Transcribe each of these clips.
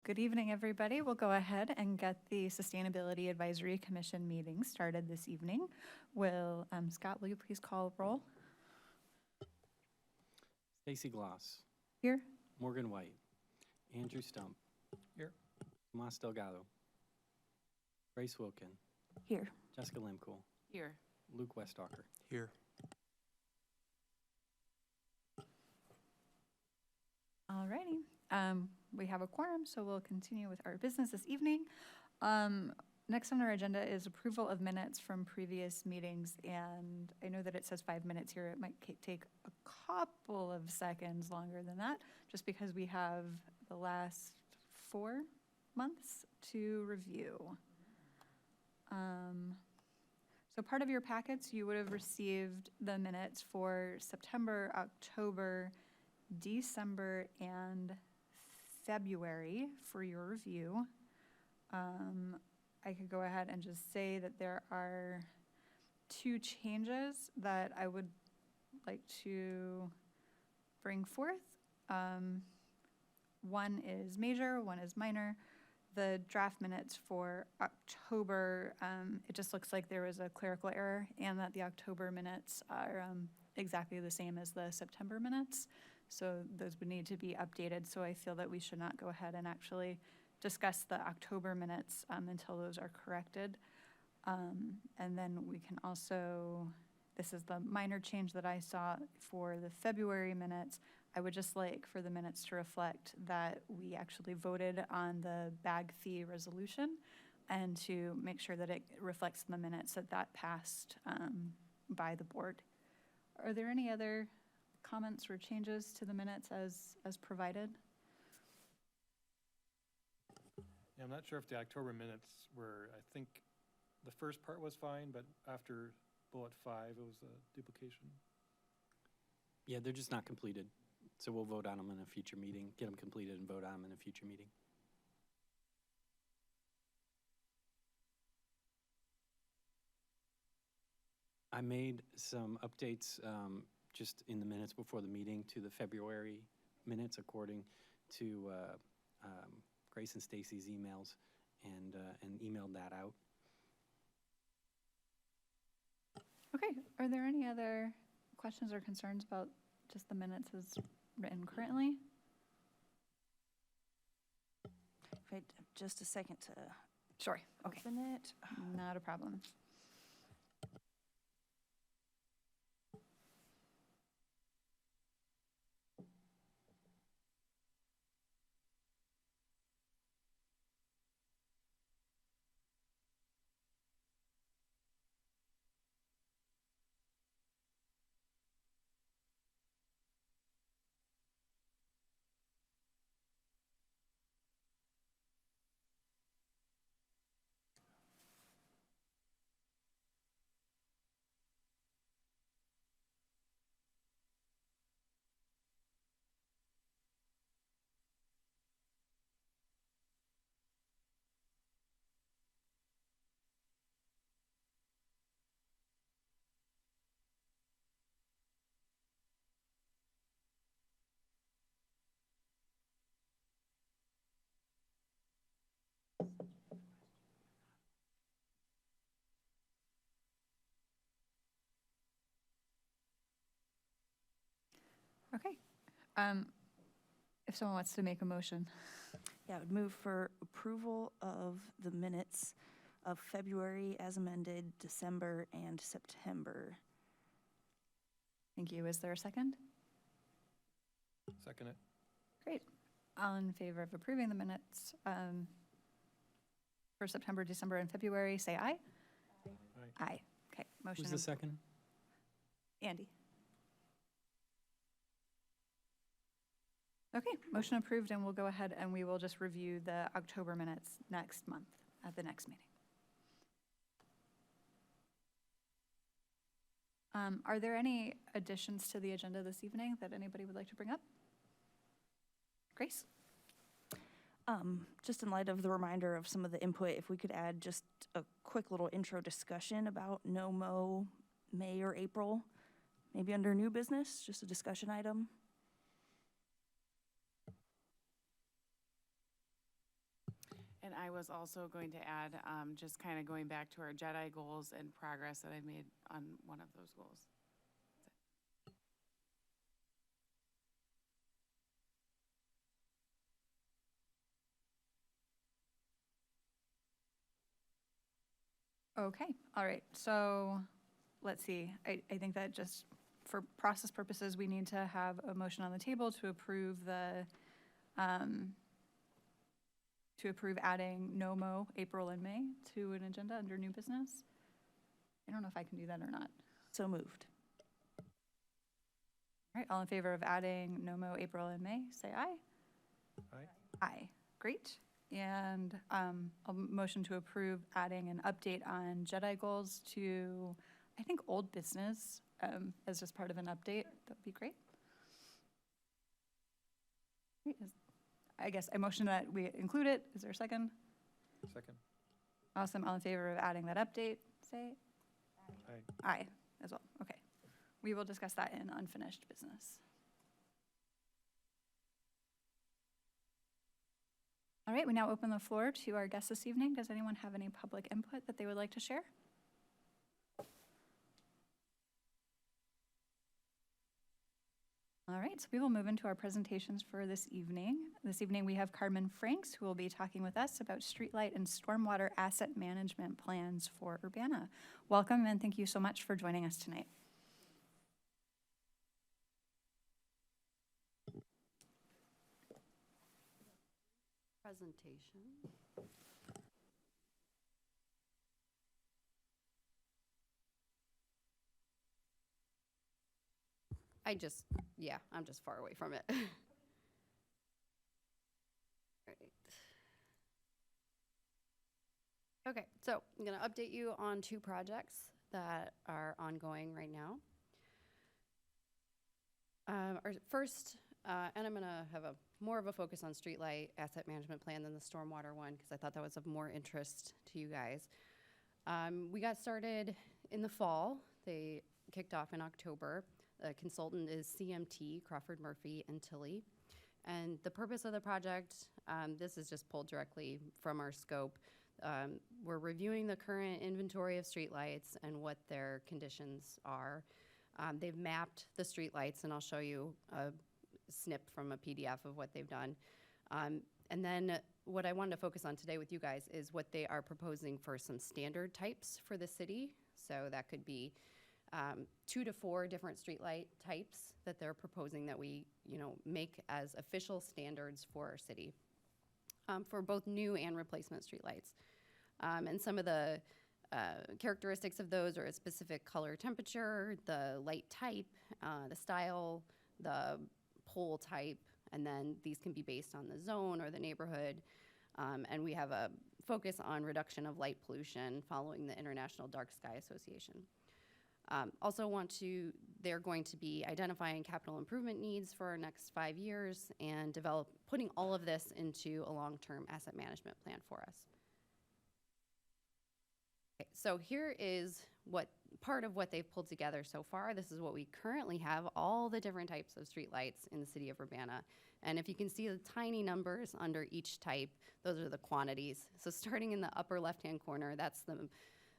Good evening, everybody. We'll go ahead and get the Sustainability Advisory Commission meeting started this evening. Scott, will you please call roll? Stacy Gloss. Here. Morgan White. Andrew Stump. Here. Tomas Delgado. Grace Wilkin. Here. Jessica Lemcool. Here. Luke Westalker. Here. All righty. We have a quorum, so we'll continue with our business this evening. Next on our agenda is approval of minutes from previous meetings, and I know that it says 5 minutes here. It might take a couple of seconds longer than that, just because we have the last 4 months to review. So part of your packets, you would have received the minutes for September, October, December, and February for your review. I could go ahead and just say that there are 2 changes that I would like to bring forth. One is major, one is minor. The draft minutes for October, it just looks like there was a clerical error and that the October minutes are exactly the same as the September minutes. So those would need to be updated. So I feel that we should not go ahead and actually discuss the October minutes until those are corrected. And then we can also, this is the minor change that I saw for the February minutes. I would just like for the minutes to reflect that we actually voted on the bag fee resolution and to make sure that it reflects in the minutes that that passed by the board. Are there any other comments or changes to the minutes as provided? Yeah, I'm not sure if the October minutes were, I think the first part was fine, but after bullet 5, it was a duplication. Yeah, they're just not completed. So we'll vote on them in a future meeting, get them completed and vote on them in a future meeting. I made some updates just in the minutes before the meeting to the February minutes according to Grace and Stacy's emails and emailed that out. Okay, are there any other questions or concerns about just the minutes as written currently? Wait just a second to Sure, okay, open it. not a problem. Okay, if someone wants to make a motion. Yeah, I would move for approval of the minutes of February as amended, December, and September. Thank you. Is there a second? Second it. Great. All in favor of approving the minutes for September, December, and February, say aye. Aye. Aye. Okay, motion. Who's the second? Andy. Okay, motion approved, and we'll go ahead and we will just review the October minutes next month at the next meeting. Are there any additions to the agenda this evening that anybody would like to bring up? Grace? Just in light of the reminder of some of the input, if we could add just a quick little intro discussion about no-mow May or April, maybe under new business, just a discussion item. And I was also going to add, just kind of going back to our JEDI goals and progress that I've made on one of those goals. Okay, all right, so, let's see, I think that just for process purposes, we need to have a motion on the table to approve to approve adding NOMO, April and May to an agenda under new business. I don't know if I can do that or not. So moved. All right, all in favor of adding NOMO, April and May, say aye. Aye. Aye, great. And a motion to approve adding an update on JEDI goals to, I think, old business as just part of an update. That'd be great. Great, I guess I motion that we include it. Is there a second? Second. Awesome. All in favor of adding that update, say Aye. aye as well. Okay. We will discuss that in unfinished business. All right, we now open the floor to our guests this evening. Does anyone have any public input that they would like to share? All right, so we will move into our presentations for this evening. This evening we have Carmen Franks, who will be talking with us about streetlight and stormwater asset management plans for Urbana. Welcome and thank you so much for joining us tonight. Presentation. I'm just far away from it. Right. Okay, so I'm going to update you on 2 projects that are ongoing right now. Our first, and I'm going to have more of a focus on streetlight asset management plan than the stormwater one, because I thought that was of more interest to you guys. We got started in the fall. They kicked off in October. The consultant is CMT, Crawford Murphy and Tilly. And the purpose of the project, this is just pulled directly from our scope. We're reviewing the current inventory of streetlights and what their conditions are. They've mapped the streetlights, and I'll show you a snip from a PDF of what they've done. And then what I wanted to focus on today with you guys is what they are proposing for some standard types for the city. So that could be 2 to 4 different streetlight types that they're proposing that we, make as official standards for our city for both new and replacement streetlights. And some of the characteristics of those are a specific color temperature, the light type, the style, the pole type, and then these can be based on the zone or the neighborhood. And we have a focus on reduction of light pollution following the International Dark Sky Association. They're going to be identifying capital improvement needs for our next 5 years and putting all of this into a long-term asset management plan for us. Okay, so here is part of what they've pulled together so far. This is what we currently have, all the different types of streetlights in the city of Urbana. And if you can see the tiny numbers under each type, those are the quantities. So starting in the upper left-hand corner, that's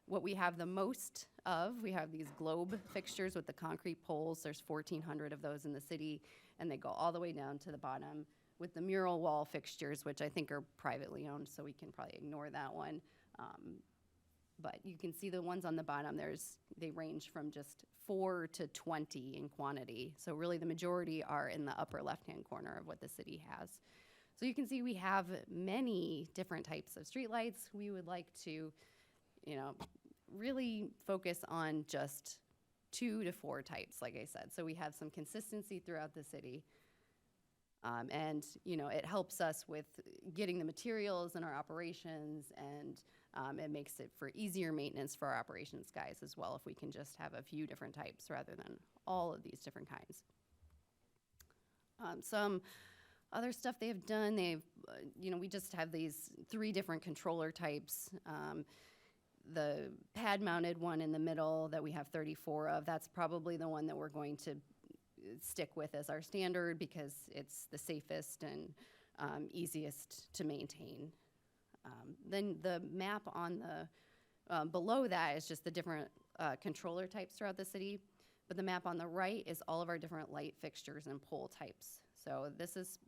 what we have the most of. We have these globe fixtures with the concrete poles. There's 1,400 of those in the city, and they go all the way down to the bottom with the mural wall fixtures, which I think are privately owned, so we can probably ignore that one. But you can see the ones on the bottom, they range from just 4 to 20 in quantity. So really the majority are in the upper left-hand corner of what the city has. So you can see we have many different types of streetlights. We would like to, really focus on just 2 to 4 types, like I said. So we have some consistency throughout the city. And, it helps us with getting the materials in our operations, and it makes it for easier maintenance for our operations guys as well if we can just have a few different types rather than all of these different kinds. Some other stuff they've done, we just have these 3 different controller types. The pad-mounted one in the middle that we have 34 of, that's probably the one that we're going to stick with as our standard because it's the safest and easiest to maintain. Then the map on the, below that is just the different controller types throughout the city. But the map on the right is all of our different light fixtures and pole types. So this is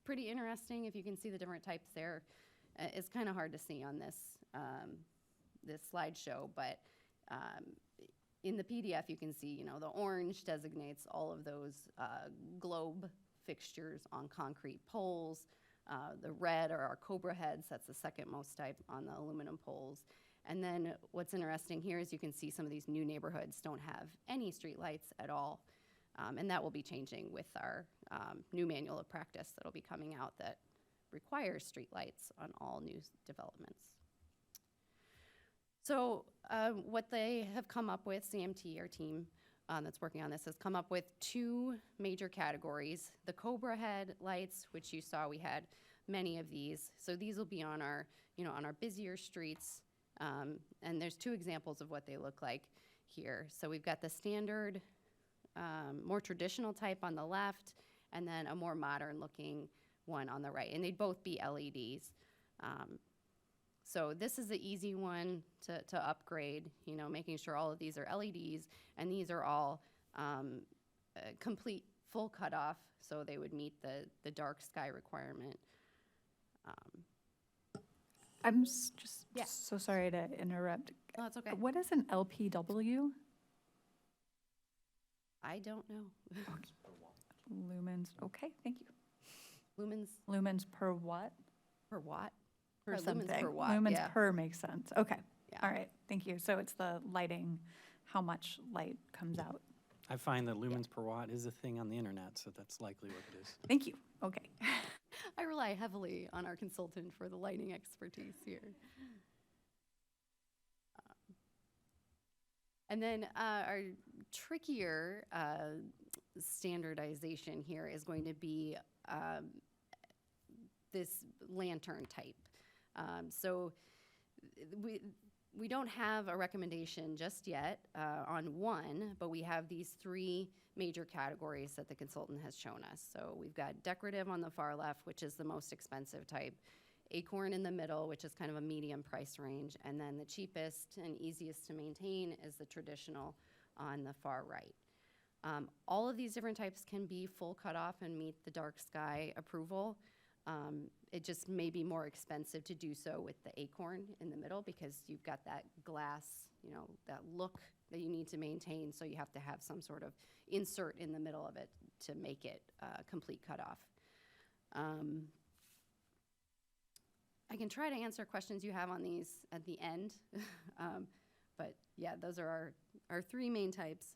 pretty interesting if you can see the different types there. It's kind of hard to see on this, this slideshow, but in the PDF you can see, you know, the orange designates all of those globe fixtures on concrete poles. The red are our Cobra heads, that's the second most type on the aluminum poles. And then what's interesting here is you can see some of these new neighborhoods don't have any streetlights at all. And that will be changing with our new manual of practice that'll be coming out that requires streetlights on all new developments. So what they have come up with, CMT, our team that's working on this, has come up with 2 major categories. The Cobra head lights, which you saw we had many of these. So these will be on our, you know, on our busier streets. And there's 2 examples of what they look like here. So we've got the standard, more traditional type on the left, and then a more modern looking one on the right. And they'd both be LEDs. So this is the easy one to upgrade, you know, making sure all of these are LEDs, and these are all complete full cutoff, so they would meet the dark sky requirement. I'm just Yeah. so sorry to interrupt. Oh, it's okay. What is an LPW? I don't know. Lumens, okay, thank you. Lumens Lumens per what? per watt? Per Or lumens something. per watt, Lumens yeah. per makes sense, okay. Yeah. All right, thank you. So it's the lighting, how much light comes out. I find that lumens per watt is a thing on the internet, so that's likely what it is. Thank you, okay. I rely heavily on our consultant for the lighting expertise here. And then our trickier standardization here is going to be this lantern type. So we don't have a recommendation just yet on one, but we have these 3 major categories that the consultant has shown us. So we've got decorative on the far left, which is the most expensive type, Acorn in the middle, which is kind of a medium price range, and then the cheapest and easiest to maintain is the traditional on the far right. All of these different types can be full cutoff and meet the dark sky approval. It just may be more expensive to do so with the Acorn in the middle because you've got that glass, you know, that look that you need to maintain, so you have to have some sort of insert in the middle of it to make it complete cutoff. I can try to answer questions you have on these at the end, but yeah, those are our 3 main types.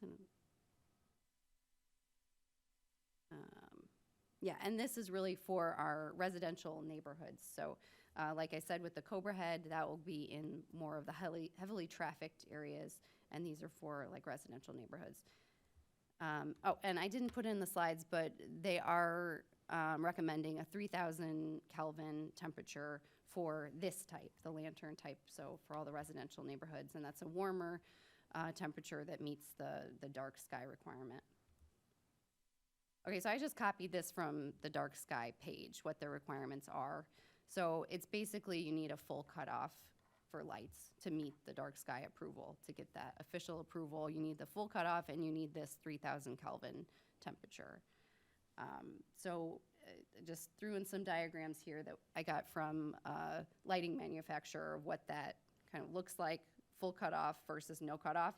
Yeah, and this is really for our residential neighborhoods. So like I said, with the Cobra head, that will be in more of the heavily trafficked areas, and these are for like residential neighborhoods. Oh, and I didn't put it in the slides, but they are recommending a 3,000 Kelvin temperature for this type, the lantern type, so for all the residential neighborhoods, and that's a warmer temperature that meets the dark sky requirement. Okay, so I just copied this from the dark sky page, what the requirements are. So it's basically you need a full cutoff for lights to meet the dark sky approval. To get that official approval, you need the full cutoff and you need this 3,000 Kelvin temperature. So just threw in some diagrams here that I got from a lighting manufacturer of what that kind of looks like, full cutoff versus no cutoff.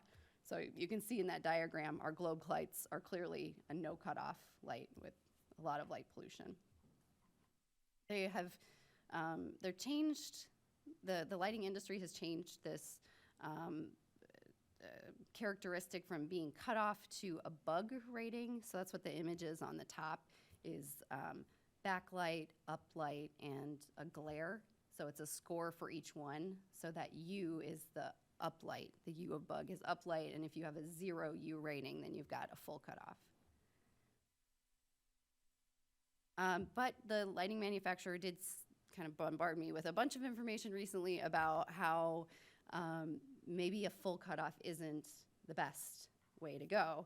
So you can see in that diagram, our globe lights are clearly a no cutoff light with a lot of light pollution. They have, they're changed, the lighting industry has changed this characteristic from being cut off to a bug rating. So that's what the image is on the top, is backlight, uplight, and a glare. So it's a score for each one. So that U is the uplight. The U of bug is uplight, and if you have a 0 U rating, then you've got a full cutoff. But the lighting manufacturer did kind of bombard me with a bunch of information recently about how maybe a full cutoff isn't the best way to go,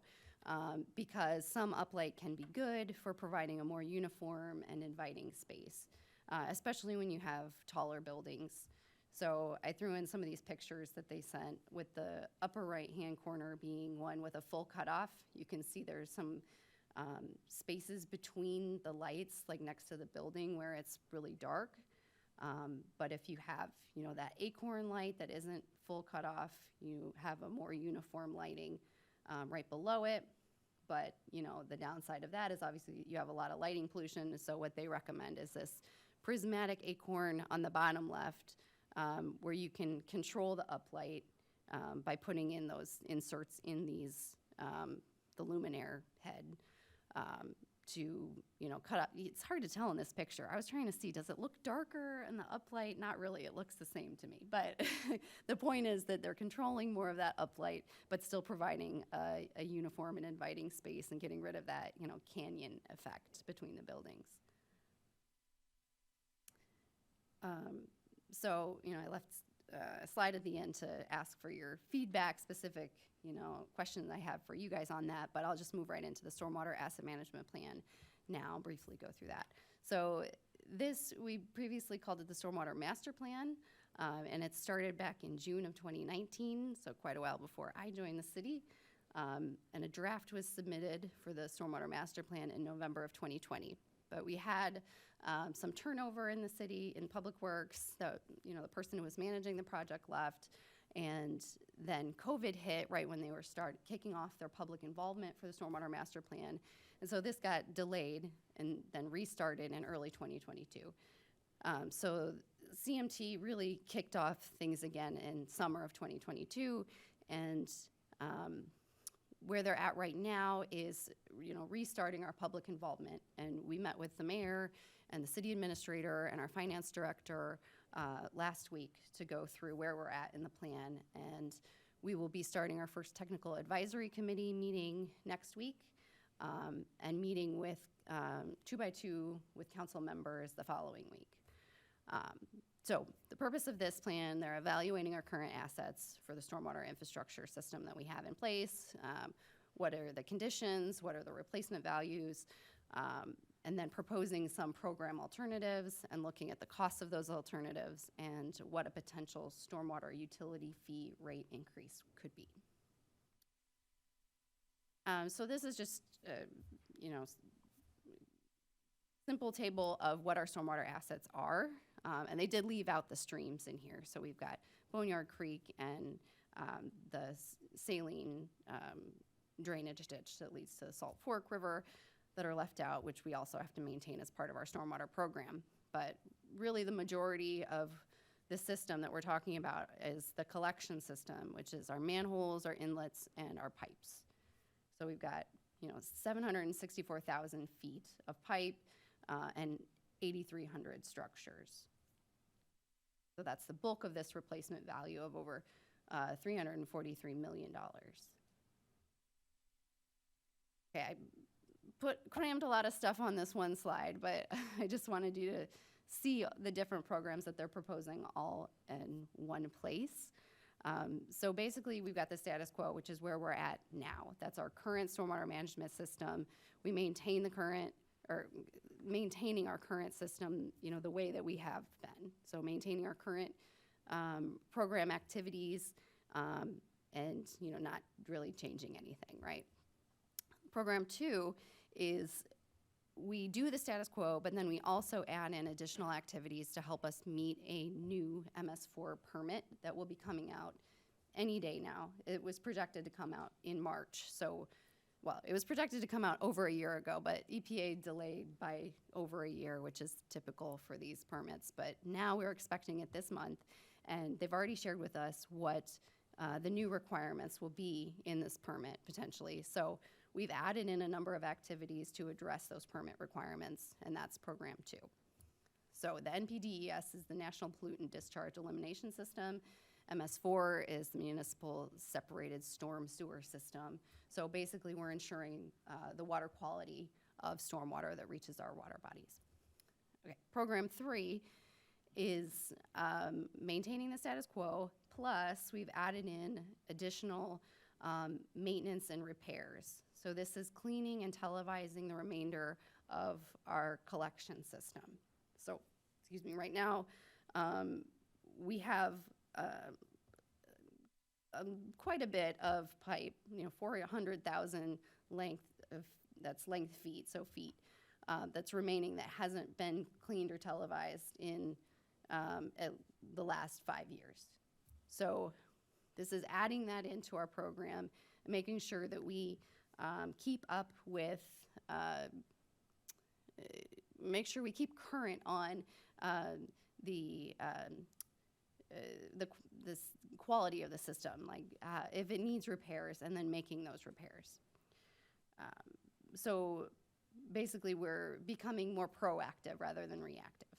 because some uplight can be good for providing a more uniform and inviting space. especially when you have taller buildings. So I threw in some of these pictures that they sent, with the upper right-hand corner being one with a full cutoff. You can see there's some spaces between the lights, like next to the building, where it's really dark. But if you have, that acorn light that isn't full cutoff, you have a more uniform lighting right below it. But, the downside of that is obviously you have a lot of lighting pollution. So what they recommend is this prismatic acorn on the bottom left, where you can control the uplight by putting in those inserts in these, the luminaire head, to, cut up. It's hard to tell in this picture. I was trying to see, does it look darker in the uplight? Not really, it looks the same to me. But the point is that they're controlling more of that uplight, but still providing a uniform and inviting space and getting rid of that, canyon effect between the buildings. So, I left a slide at the end to ask for your feedback, specific, questions I have for you guys on that, but I'll just move right into the stormwater asset management plan now, briefly go through that. So this, we previously called it the stormwater master plan, and it started back in June of 2019, so quite a while before I joined the city. And a draft was submitted for the stormwater master plan in November of 2020. But we had some turnover in the city in Public Works. The person who was managing the project left, and then COVID hit right when they were kicking off their public involvement for the stormwater master plan. And so this got delayed and then restarted in early 2022. So CMT really kicked off things again in summer of 2022, and where they're at right now is, restarting our public involvement. And we met with the mayor and the city administrator and our finance director last week to go through where we're at in the plan. And we will be starting our first technical advisory committee meeting next week, and meeting with 2x2 with council members the following week. So the purpose of this plan, they're evaluating our current assets for the stormwater infrastructure system that we have in place. What are the conditions? What are the replacement values? And then proposing some program alternatives and looking at the costs of those alternatives and what a potential stormwater utility fee rate increase could be. So this is just, simple table of what our stormwater assets are. And they did leave out the streams in here. So we've got Boneyard Creek and the saline drainage ditch that leads to the Salt Fork River that are left out, which we also have to maintain as part of our stormwater program. But really the majority of the system that we're talking about is the collection system, which is our manholes, our inlets, and our pipes. So we've got, 764,000 feet of pipe and 8,300 structures. So that's the bulk of this replacement value of over $343 million. Okay, I crammed a lot of stuff on this one slide, but I just wanted you to see the different programs that they're proposing all in one place. So basically, we've got the status quo, which is where we're at now. That's our current stormwater management system. We maintain maintaining our current system, the way that we have been. So maintaining our current program activities, and not really changing anything, right? Program 2 is we do the status quo, but then we also add in additional activities to help us meet a new MS4 permit that will be coming out any day now. It was projected to come out in March. So, well, it was projected to come out over a year ago, but EPA delayed by over a year, which is typical for these permits. But now we're expecting it this month, and they've already shared with us what the new requirements will be in this permit potentially. So we've added in a number of activities to address those permit requirements, and that's program 2. So the NPDES is the National Pollutant Discharge Elimination System. MS4 is the Municipal Separated Storm Sewer System. So basically, we're ensuring the water quality of stormwater that reaches our water bodies. Okay, program 3 is maintaining the status quo, plus we've added in additional maintenance and repairs. So this is cleaning and televising the remainder of our collection system. So excuse me, right now, we have quite a bit of pipe, 400,000 length of, that's length feet, so feet, that's remaining that hasn't been cleaned or televised in at the last 5 years. So this is adding that into our program, and making sure that we keep up with, make sure we keep current on the quality of the system, like if it needs repairs, and then making those repairs. So basically, we're becoming more proactive rather than reactive.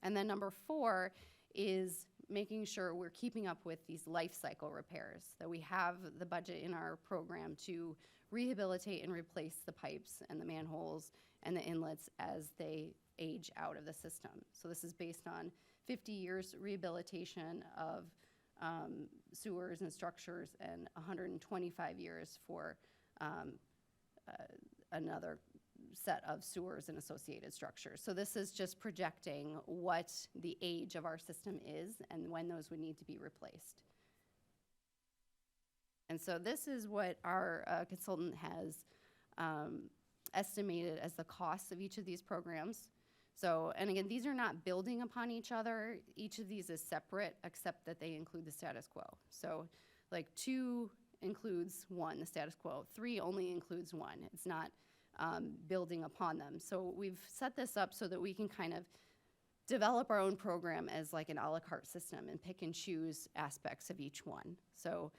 And then number 4 is making sure we're keeping up with these life cycle repairs, that we have the budget in our program to rehabilitate and replace the pipes and the manholes and the inlets as they age out of the system. So this is based on 50 years rehabilitation of sewers and structures, and 125 years for another set of sewers and associated structures. So this is just projecting what the age of our system is and when those would need to be replaced. And so this is what our consultant has estimated as the costs of each of these programs. So, and again, these are not building upon each other. Each of these is separate, except that they include the status quo. So like 2 includes 1, the status quo. 3 only includes 1. It's not building upon them. So we've set this up so that we can kind of develop our own program as like an a la carte system and pick and choose aspects of each one. So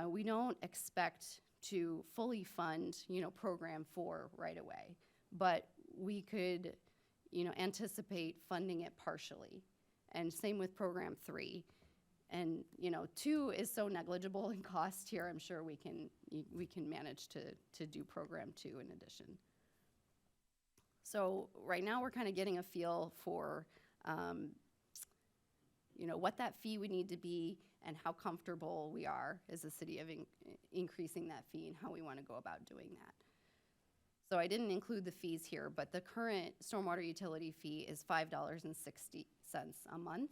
we don't expect to fully fund, program 4 right away, but we could, anticipate funding it partially. And same with program 3. And 2 is so negligible in cost here, I'm sure we can manage to do program 2 in addition. So right now we're kind of getting a feel for what that fee would need to be and how comfortable we are as a city of increasing that fee and how we want to go about doing that. So I didn't include the fees here, but the current stormwater utility fee is $5.60 a month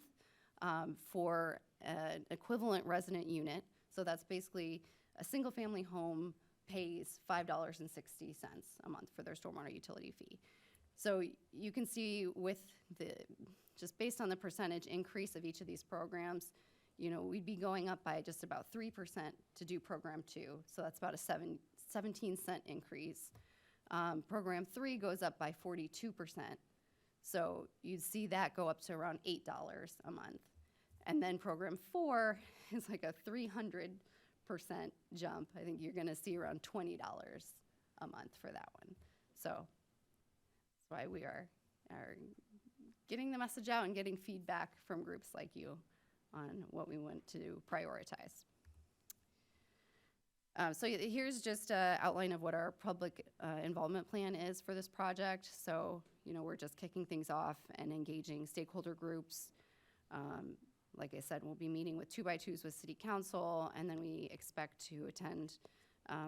for an equivalent resident unit. So that's basically a single family home pays $5.60 a month for their stormwater utility fee. So you can see with just based on the percentage increase of each of these programs, we'd be going up by just about 3% to do program 2. So that's about a 17-cent increase. Program 3 goes up by 42%. So you'd see that go up to around $8 a month. And then program 4 is like a 300% jump. I think you're gonna see around $20 a month for that one. So that's why we are getting the message out and getting feedback from groups like you on what we want to prioritize. So here's just an outline of what our public involvement plan is for this project. So, we're just kicking things off and engaging stakeholder groups. Like I said, we'll be meeting with 2x2s with City Council, and then we expect to attend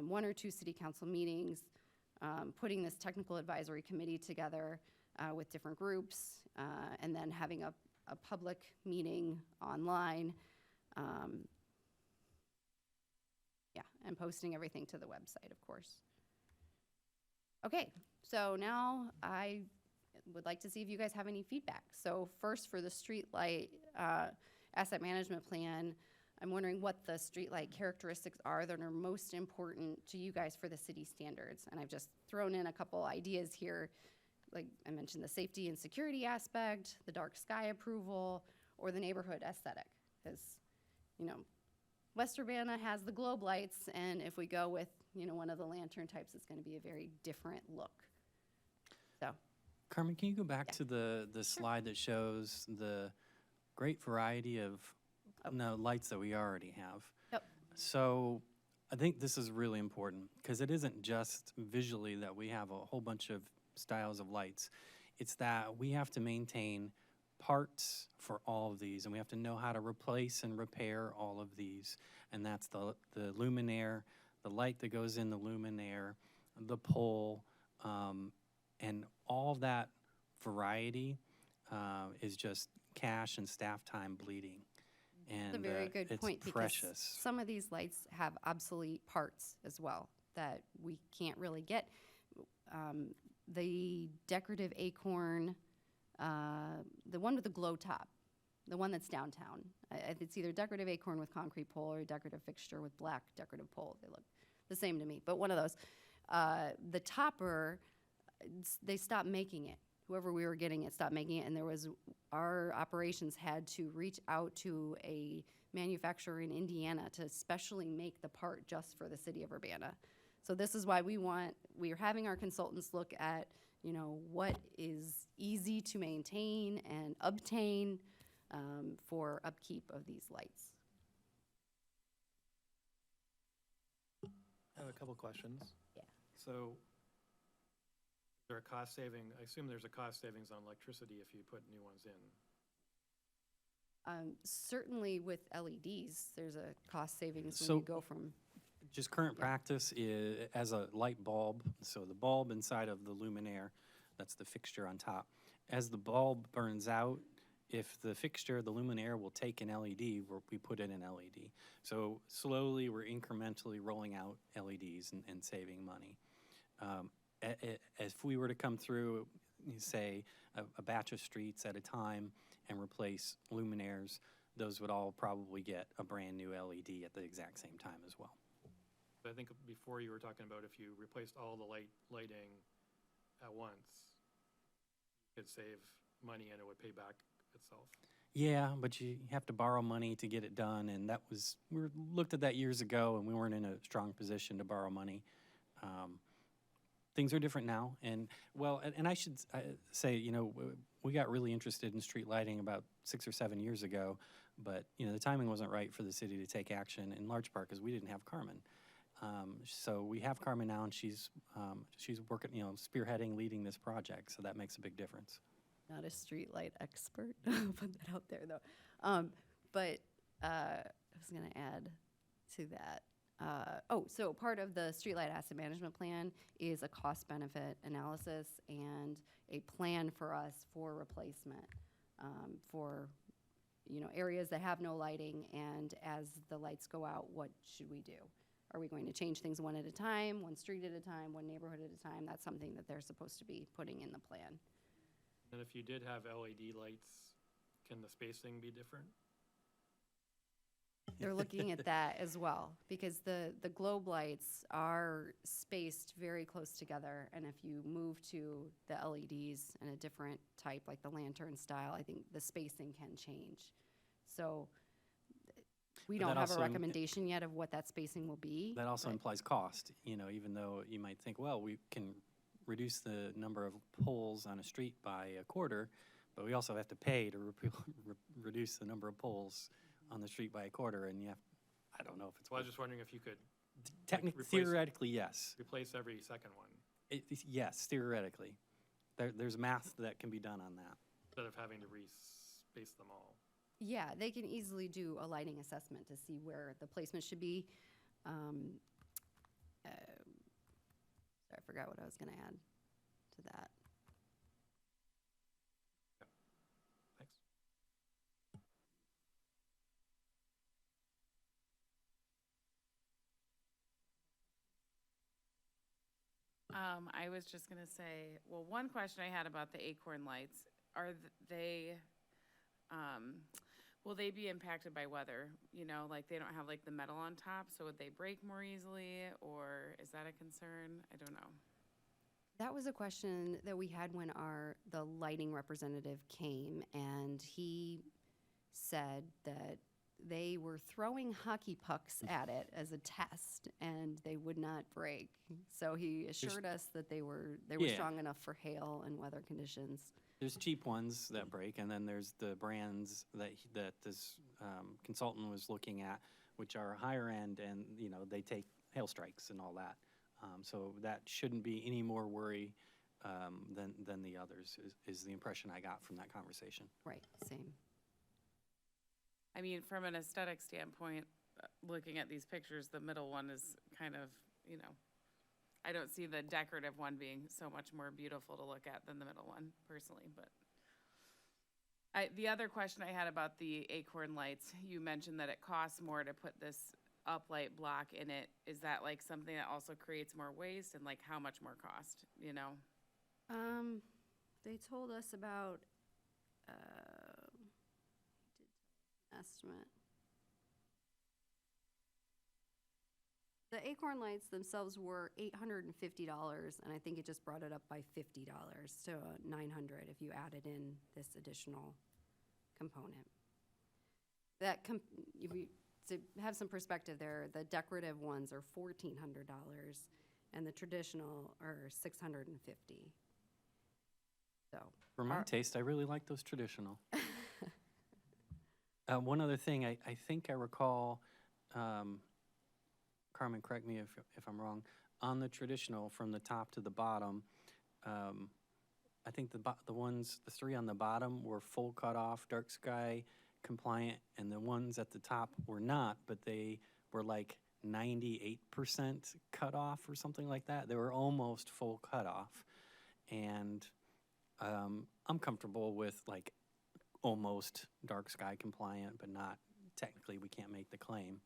1 or 2 City Council meetings, putting this technical advisory committee together with different groups, and then having a public meeting online. And posting everything to the website, of course. Okay, so now I would like to see if you guys have any feedback. So first, for the streetlight asset management plan, I'm wondering what the streetlight characteristics are that are most important to you guys for the city standards. And I've just thrown in a couple ideas here. Like I mentioned, the safety and security aspect, the dark sky approval, or the neighborhood aesthetic. Because, West Urbana has the globe lights, and if we go with, one of the lantern types, it's going to be a very different look. So, Carmen, can you go back to the slide that shows the great variety of lights that we already have? Yep. So I think this is really important because it isn't just visually that we have a whole bunch of styles of lights. It's that we have to maintain parts for all of these, and we have to know how to replace and repair all of these. And that's the luminaire, the light that goes in the luminaire, the pole, and all that variety is just cash and staff time bleeding. That's a And very good point, it's because precious. some of these lights have obsolete parts as well that we can't really get. The decorative acorn, the one with the glow top, the one that's downtown. It's either decorative acorn with concrete pole or decorative fixture with black decorative pole. They look the same to me, but one of those. The topper, they stopped making it. Whoever we were getting it stopped making it, and our operations had to reach out to a manufacturer in Indiana to specially make the part just for the city of Urbana. So this is why we are having our consultants look at, what is easy to maintain and obtain for upkeep of these lights. I have a couple questions. Yeah. So, is there a cost saving? I assume there's a cost savings on electricity if you put new ones in. Certainly with LEDs, there's a cost savings when So- you go from, Just current Yeah. practice is as a light bulb, so the bulb inside of the luminaire, that's the fixture on top. As the bulb burns out, if the fixture, the luminaire will take an LED, we put in an LED. So slowly, we're incrementally rolling out LEDs and saving money. If we were to come through, say, a batch of streets at a time and replace luminaires, those would all probably get a brand-new LED at the exact same time as well. But I think before you were talking about if you replaced all the lighting at once, you could save money and it would pay back itself. Yeah, but you have to borrow money to get it done, and we looked at that years ago, and we weren't in a strong position to borrow money. Things are different now, and I should say, we got really interested in street lighting about 6 or 7 years ago, but the timing wasn't right for the city to take action, in large part because we didn't have Carmen. So we have Carmen now, and she's working, spearheading, leading this project, so that makes a big difference. not a streetlight expert, I'll put that out there though. But I was gonna add to that. So part of the streetlight asset management plan is a cost benefit analysis and a plan for us for replacement, for, areas that have no lighting, and as the lights go out, what should we do? Are we going to change things one at a time, one street at a time, one neighborhood at a time? That's something that they're supposed to be putting in the plan. And if you did have LED lights, can the spacing be different? They're looking at that as well, because the globe lights are spaced very close together, and if you move to the LEDs in a different type, like the lantern style, I think the spacing can change. So we But don't that have a also recommendation yet of what that spacing will be. That also but- implies cost, even though you might think, well, we can reduce the number of poles on a street by a quarter, but we also have to pay to reduce the number of poles on the street by a quarter, and I don't know if it's. So I was just wondering if you could Technically, replace- theoretically, yes. replace every second one Yes, theoretically. There's math that can be done on that. instead of having to re-space them all. Yeah, they can easily do a lighting assessment to see where the placement should be. Sorry, I forgot what I was gonna add to that. Thanks. I was just gonna say, well, one question I had about the acorn lights, will they be impacted by weather? Like they don't have like the metal on top, so would they break more easily, or is that a concern? I don't know. That was a question that we had when the lighting representative came, and he said that they were throwing hockey pucks at it as a test, and they would not break. So he assured us that they were Yeah. strong enough for hail and weather conditions. There's cheap ones that break, and then there's the brands that this consultant was looking at, which are higher end, and they take hail strikes and all that. So that shouldn't be any more worry than the others. Is the impression I got from that conversation. Right, same. I mean, from an aesthetic standpoint, looking at these pictures, the middle one is kind of, I don't see the decorative one being so much more beautiful to look at than the middle one personally, but. The other question I had about the Acorn lights, you mentioned that it costs more to put this uplight block in it. Is that like something that also creates more waste, and like how much more cost, you know? They told us about, estimate. The Acorn lights themselves were $850, and I think it just brought it up by $50 to $900 if you added in this additional component. If we, to have some perspective there, the decorative ones are $1,400, and the traditional are $650. So. For my taste, I really like those traditional. One other thing, I think I recall, Carmen, correct me if I'm wrong, on the traditional, from the top to the bottom, I think the three on the bottom were full cutoff, dark sky compliant, and the ones at the top were not, but they were like 98% cutoff or something like that. They were almost full cutoff. And I'm comfortable with like almost dark sky compliant, but not technically, we can't make the claim.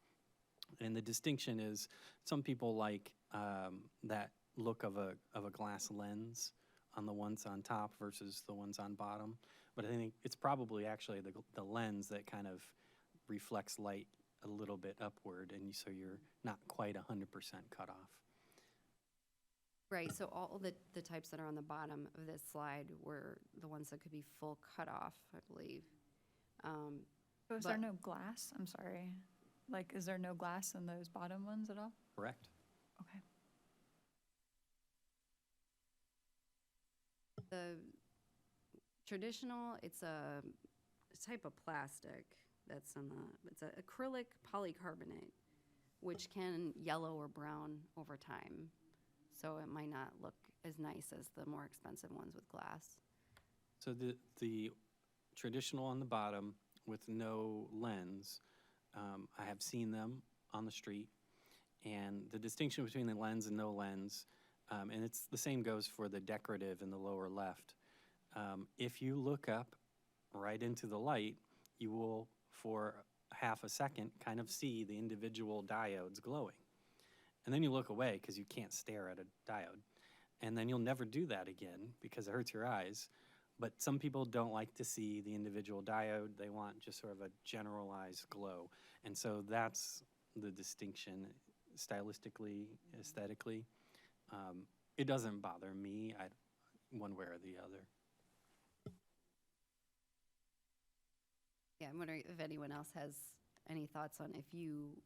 And the distinction is some people like that look of a glass lens on the ones on top versus the ones on bottom. But I think it's probably actually the lens that kind of reflects light a little bit upward, and so you're not quite 100% cut off. Right, so all the types that are on the bottom of this slide were the ones that could be full cutoff, I believe. So is there no glass? I'm sorry. Like, is there no glass in those bottom ones at all? Correct. Okay. The traditional, it's a type of plastic that's on it's an acrylic polycarbonate, which can yellow or brown over time. So it might not look as nice as the more expensive ones with glass. So the traditional on the bottom with no lens, I have seen them on the street, and the distinction between the lens and no lens, and it's the same goes for the decorative in the lower left. If you look up right into the light, you will, for half a second, kind of see the individual diodes glowing. And then you look away because you can't stare at a diode. And then you'll never do that again because it hurts your eyes. But some people don't like to see the individual diode. They want just sort of a generalized glow. And so that's the distinction stylistically, aesthetically. It doesn't bother me one way or the other. Yeah, I'm wondering if anyone else has any thoughts on if you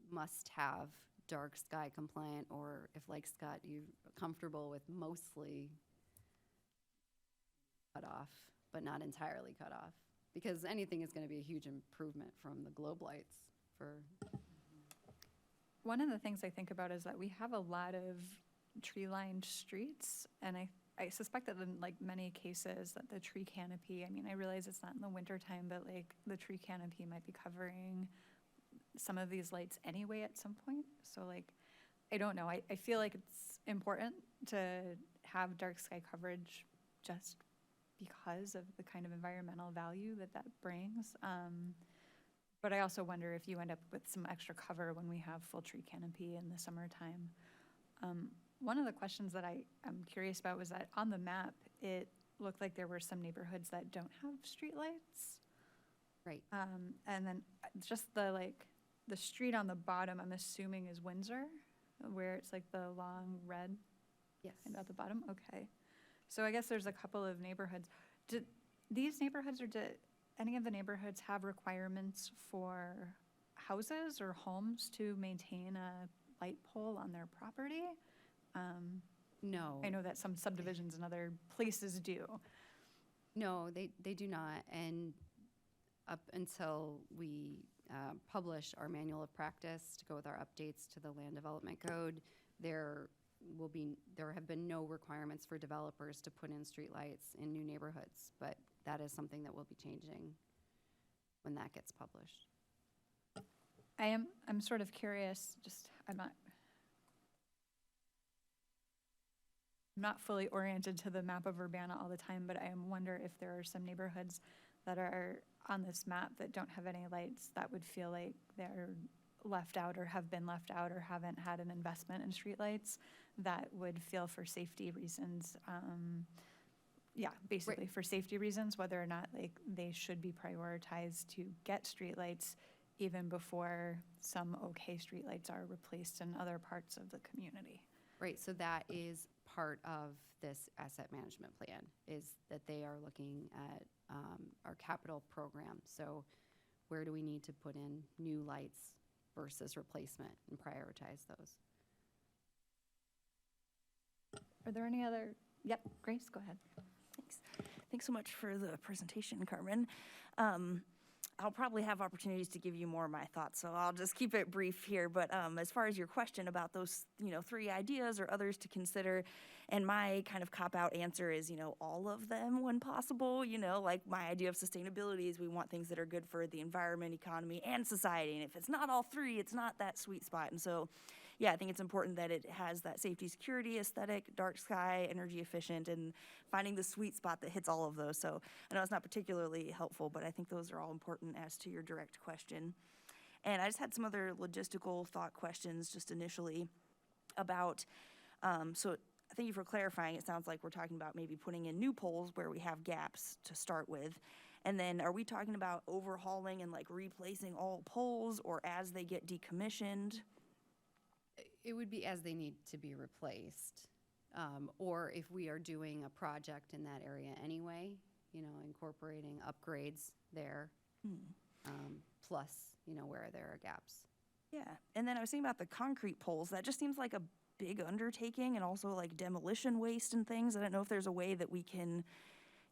must have dark sky compliant, or if, like Scott, you're comfortable with mostly cut off, but not entirely cut off. Because anything is going to be a huge improvement from the globe lights for. One of the things I think about is that we have a lot of tree-lined streets, and I suspect that in like many cases that the tree canopy, I mean, I realize it's not in the wintertime, but like the tree canopy might be covering some of these lights anyway at some point. So like, I don't know. I feel like it's important to have dark sky coverage just because of the kind of environmental value that brings. But I also wonder if you end up with some extra cover when we have full tree canopy in the summertime. One of the questions that I'm curious about was that on the map, it looked like there were some neighborhoods that don't have streetlights. Right. And then just the street on the bottom, I'm assuming is Windsor, where it's like the long red Yes. and at the bottom? Okay. So I guess there's a couple of neighborhoods. Do these neighborhoods, or do any of the neighborhoods have requirements for houses or homes to maintain a light pole on their property? No. I know that some subdivisions and other places do. No, they do not. And up until we publish our manual of practice to go with our updates to the Land Development Code, there have been no requirements for developers to put in streetlights in new neighborhoods, but that is something that will be changing when that gets published. I'm sort of curious, I'm not fully oriented to the map of Urbana all the time, but I wonder if there are some neighborhoods that are on this map that don't have any lights that would feel like they're left out or have been left out or haven't had an investment in streetlights that would feel for safety reasons, basically for safety reasons, whether or not like they should be prioritized to get streetlights even before some okay streetlights are replaced in other parts of the community. Right, so that is part of this asset management plan, is that they are looking at our capital program. So where do we need to put in new lights versus replacement and prioritize those? Are there any other, yep, Grace, go ahead. Thanks. Thanks so much for the presentation, Carmen. I'll probably have opportunities to give you more of my thoughts, so I'll just keep it brief here. But as far as your question about those, 3 ideas or others to consider, and my kind of cop-out answer is, all of them when possible. Like my idea of sustainability is we want things that are good for the environment, economy, and society. And if it's not all 3, it's not that sweet spot. And so, yeah, I think it's important that it has that safety, security, aesthetic, dark sky, energy efficient, and finding the sweet spot that hits all of those. So I know it's not particularly helpful, but I think those are all important as to your direct question. And I just had some other logistical thought questions just initially about, so thank you for clarifying. It sounds like we're talking about maybe putting in new poles where we have gaps to start with. And then are we talking about overhauling and like replacing all poles or as they get decommissioned? It would be as they need to be replaced. Or if we are doing a project in that area anyway, incorporating upgrades there, plus, where there are gaps. Yeah, and then I was thinking about the concrete poles. That just seems like a big undertaking, and also like demolition waste and things. I don't know if there's a way that we can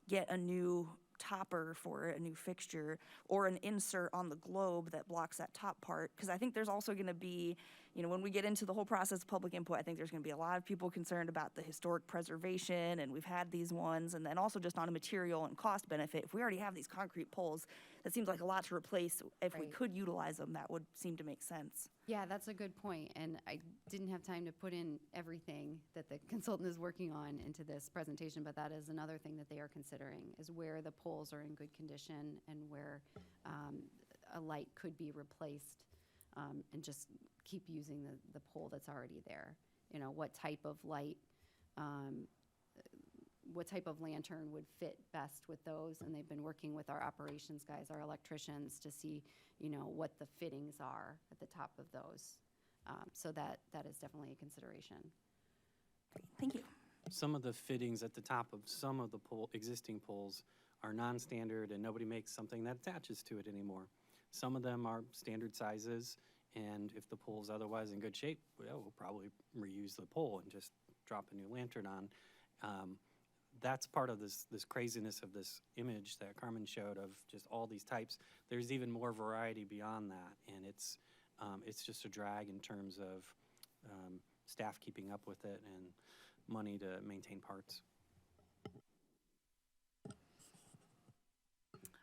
get a new topper for a new fixture or an insert on the globe that blocks that top part, because I think there's also going to be, when we get into the whole process of public input, I think there's going to be a lot of people concerned about the historic preservation, and we've had these ones, and then also just on a material and cost benefit. If we already have these concrete poles, that seems like a lot to replace. If we Right. could utilize them, that would seem to make sense. Yeah, that's a good point, and I didn't have time to put in everything that the consultant is working on into this presentation, but that is another thing that they are considering, is where the poles are in good condition and where a light could be replaced, and just keep using the pole that's already there. What type of light, what type of lantern would fit best with those, and they've been working with our operations guys, our electricians, to see, what the fittings are at the top of those. So that is definitely a consideration. Great, thank you. Some of the fittings at the top of some of the existing poles are non-standard, and nobody makes something that attaches to it anymore. Some of them are standard sizes, and if the pole is otherwise in good shape, we'll probably reuse the pole and just drop a new lantern on. That's part of this craziness of this image that Carmen showed of just all these types. There's even more variety beyond that, and it's just a drag in terms of staff keeping up with it and money to maintain parts.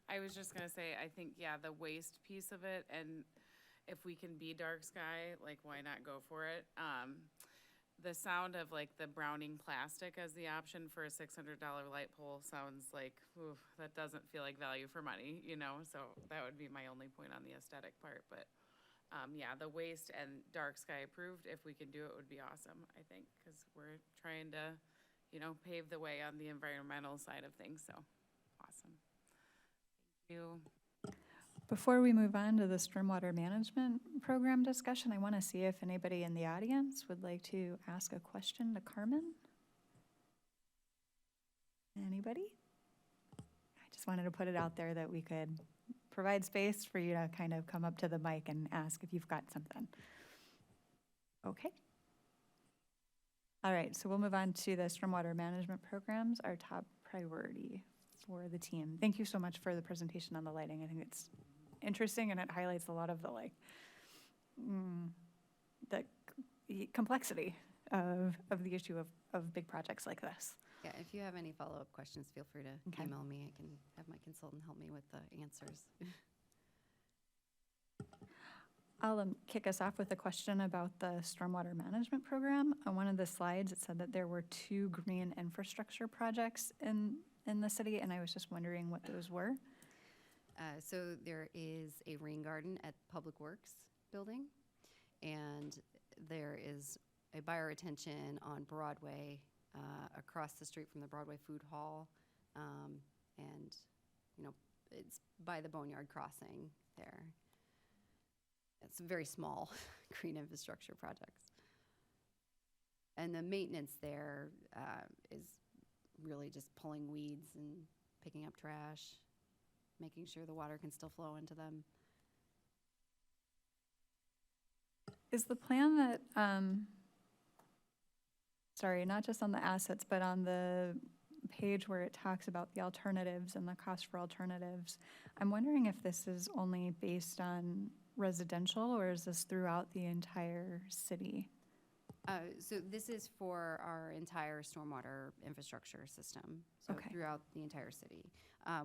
I was just gonna say, I think, yeah, the waste piece of it, and if we can be dark sky, like, why not go for it? The sound of like the Browning plastic as the option for a $600 light pole sounds like, ooh, that doesn't feel like value for money, so that would be my only point on the aesthetic part, but yeah, the waste and dark sky approved, if we can do it, would be awesome, I think, because we're trying to, pave the way on the environmental side of things, so awesome. Thank you. Before we move on to the stormwater management program discussion, I want to see if anybody in the audience would like to ask a question to Carmen. Anybody? I just wanted to put it out there that we could provide space for you to kind of come up to the mic and ask if you've got something. Okay. All right, so we'll move on to the stormwater management programs, our top priority for the team. Thank you so much for the presentation on the lighting. I think it's interesting, and it highlights a lot of the complexity of the issue of big projects like this. Yeah, if you have any follow-up questions, feel free to Okay. email me. I can have my consultant help me with the answers. I'll kick us off with a question about the stormwater management program. On one of the slides, it said that there were 2 green infrastructure projects in the city, and I was just wondering what those were. So there is a rain garden at Public Works Building, and there is a bioretention on Broadway, across the street from the Broadway Food Hall. And, you know, it's by the Boneyard Crossing there. It's a very small green infrastructure projects. And the maintenance there is really just pulling weeds and picking up trash, making sure the water can still flow into them. Is the plan that, sorry, not just on the assets, but on the page where it talks about the alternatives and the cost for alternatives, I'm wondering if this is only based on residential, or is this throughout the entire city? So this is for our entire stormwater infrastructure system, so Okay. throughout the entire city.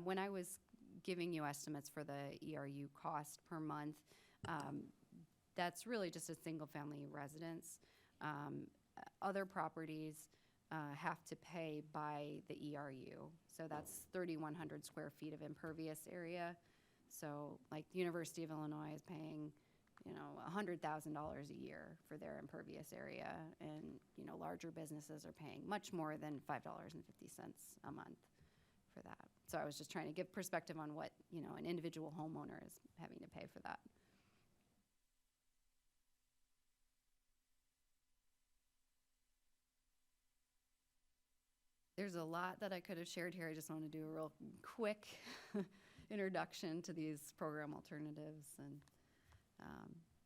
When I was giving you estimates for the ERU cost per month, that's really just a single-family residence. Other properties have to pay by the ERU, so that's 3,100 square feet of impervious area. So like the University of Illinois is paying, you know, $100,000 a year for their impervious area, and, you know, larger businesses are paying much more than $5.50 a month for that. So I was just trying to give perspective on what, you know, an individual homeowner is having to pay for that. There's a lot that I could have shared here. I just want to do a real quick introduction to these program alternatives and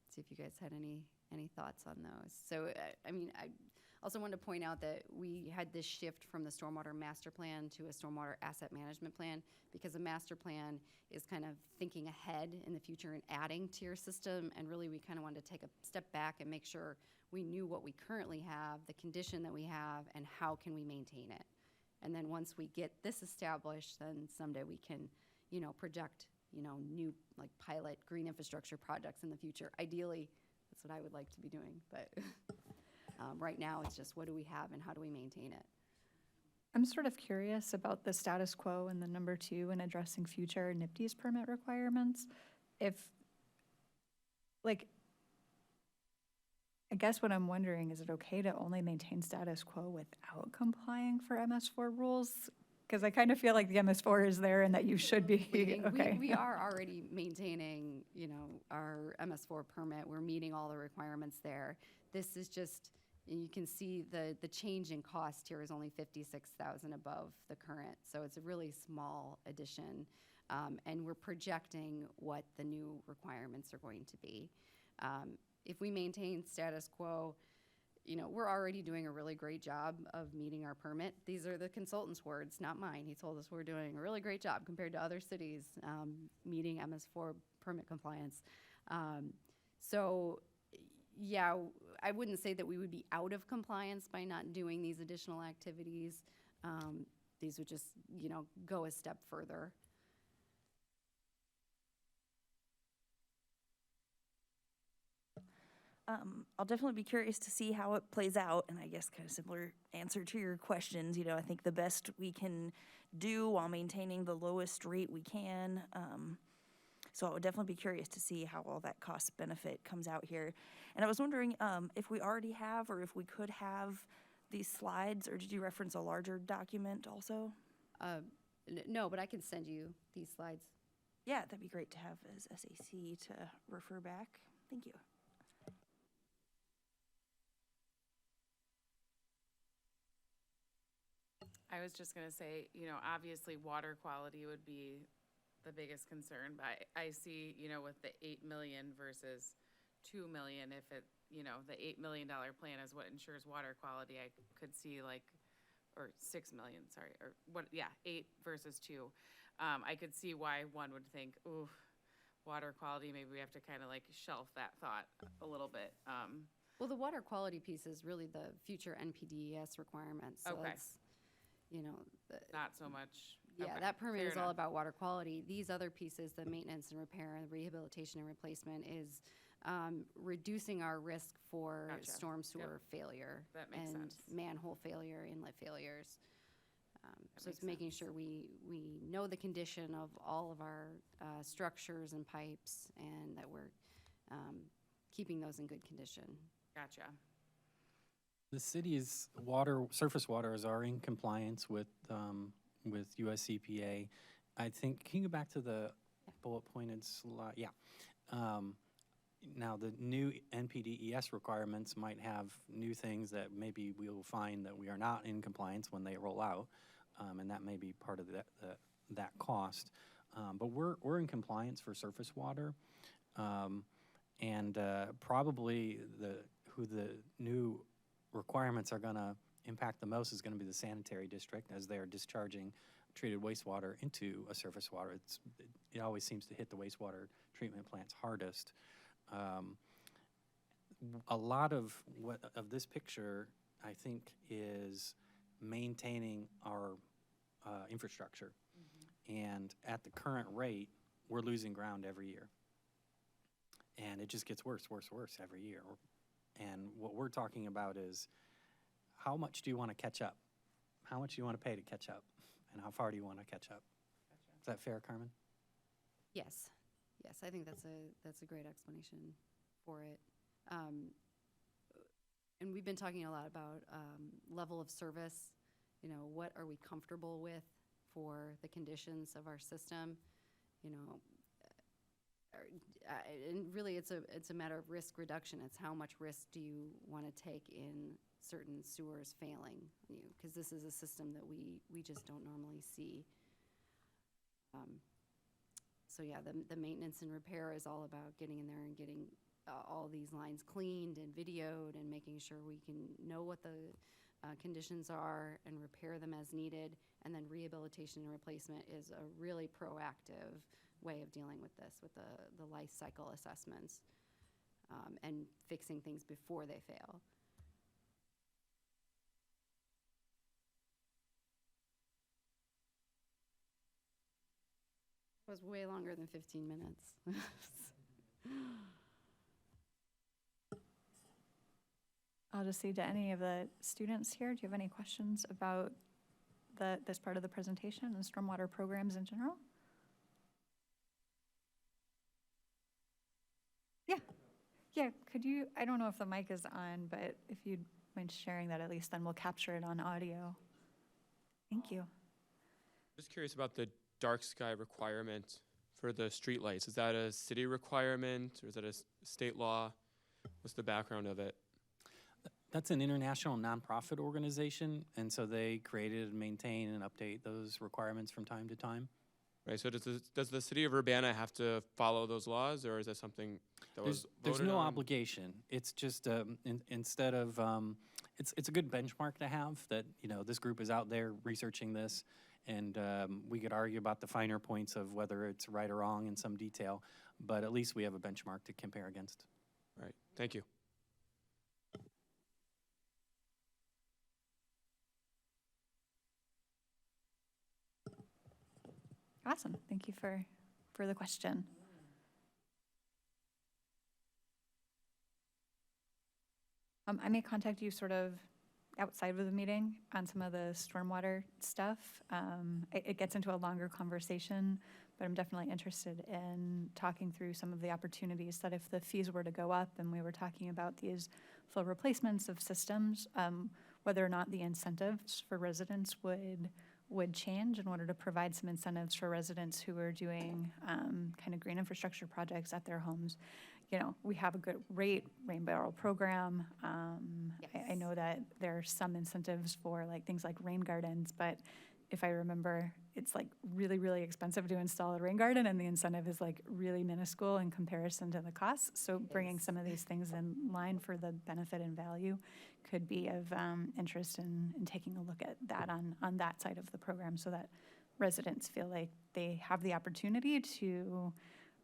see if you guys had any thoughts on those. So, I mean, I also wanted to point out that we had this shift from the stormwater master plan to a stormwater asset management plan, because a master plan is kind of thinking ahead in the future and adding to your system, and really we kind of wanted to take a step back and make sure we knew what we currently have, the condition that we have, and how can we maintain it. And then once we get this established, then someday we can, you know, project, you know, new like pilot green infrastructure projects in the future. Ideally, that's what I would like to be doing, but right now it's just what do we have and how do we maintain it? I'm sort of curious about the status quo and the number 2 in addressing future NIPD's permit requirements. If, like, I guess what I'm wondering, is it okay to only maintain status quo without complying for MS4 rules? Because I kind of feel like the MS4 is there and that you should be, okay. We are already maintaining, you know, our MS4 permit. We're meeting all the requirements there. This is just, you can see the change in cost here is only 56,000 above the current. So it's a really small addition. And we're projecting what the new requirements are going to be. If we maintain status quo, you know, we're already doing a really great job of meeting our permit. These are the consultant's words, not mine. He told us we're doing a really great job compared to other cities meeting MS4 permit compliance. So, yeah, I wouldn't say that we would be out of compliance by not doing these additional activities. These would just, you know, go a step further. I'll definitely be curious to see how it plays out, and I guess kind of similar answer to your questions. You know, I think the best we can do while maintaining the lowest rate we can. So I would definitely be curious to see how all that cost benefit comes out here. And I was wondering if we already have, or if we could have these slides, or did you reference a larger document also? No, but I can send you these slides. Yeah, that'd be great to have as SAC to refer back. Thank you. I was just gonna say, you know, obviously water quality would be the biggest concern, but I see, you know, with the 8 million versus 2 million, if it, you know, the $8 million plan is what ensures water quality, I could see like, or 6 million, sorry, or what, yeah, 8 versus 2. I could see why one would think, ooh, water quality, maybe we have to kind of like shelf that thought a little bit. Well, the water quality piece is really the future NPDES requirements. So Okay. that's, you know, Not so much. yeah, Okay, that permit fair is all enough. about water quality. These other pieces, the maintenance and repair and rehabilitation and replacement, is reducing our risk for Gotcha. storm sewer failure. That makes and sense. manhole failure, inlet failures. So it's makes making sense. sure we know the condition of all of our structures and pipes, and that we're keeping those in good condition. Gotcha. The city's surface waters are in compliance with US EPA. I think, can you go back to the bullet pointed slide? Yeah. Now, the new NPDES requirements might have new things that maybe we'll find that we are not in compliance when they roll out, and that may be part of that cost. But we're in compliance for surface water, and probably who the new requirements are going to impact the most is going to be the sanitary district, as they're discharging treated wastewater into a surface water. It always seems to hit the wastewater treatment plants hardest. A lot of this picture, I think, is maintaining our infrastructure. And at the current rate, we're losing ground every year. And it just gets worse every year. And what we're talking about is, how much do you want to catch up? How much do you want to pay to catch up? And how far do you want to catch up? Is that fair, Carmen? Yes, yes, I think that's a great explanation for it. And we've been talking a lot about level of service. You know, what are we comfortable with for the conditions of our system? You know, and really it's a matter of risk reduction. It's how much risk do you want to take in certain sewers failing you, because this is a system that we just don't normally see. So yeah, the maintenance and repair is all about getting in there and getting all these lines cleaned and videoed and making sure we can know what the conditions are and repair them as needed. And then rehabilitation and replacement is a really proactive way of dealing with this, with the life cycle assessments and fixing things before they fail. It was way longer than 15 minutes. I'll just see, do any of the students here, do you have any questions about this part of the presentation and stormwater programs in general? Yeah, could you, I don't know if the mic is on, but if you'd mind sharing that at least, then we'll capture it on audio. Thank you. Just curious about the dark sky requirement for the streetlights. Is that a city requirement, or is that a state law? What's the background of it? That's an international nonprofit organization, and so they created and maintain and update those requirements from time to time. Right. So does the city of Urbana have to follow those laws, or is that something that was There's voted no on? obligation. It's just instead of it's a good benchmark to have that, you know, this group is out there researching this, and we could argue about the finer points of whether it's right or wrong in some detail, but at least we have a benchmark to compare against. Right. Thank you. Awesome, thank you for the question. I may contact you sort of outside of the meeting on some of the stormwater stuff. It gets into a longer conversation, but I'm definitely interested in talking through some of the opportunities that if the fees were to go up and we were talking about these full replacements of systems, whether or not the incentives for residents would change in order to provide some incentives for residents who are doing kind of green infrastructure projects at their homes. You know, we have a good rain barrel program. I know that there are some incentives for like things like rain gardens, but if I remember, it's like really, really expensive to install a rain garden, and the incentive is like really minuscule in comparison to the costs. So bringing some of these things in line for the benefit and value could be of interest in taking a look at that on that side of the program, so that residents feel like they have the opportunity to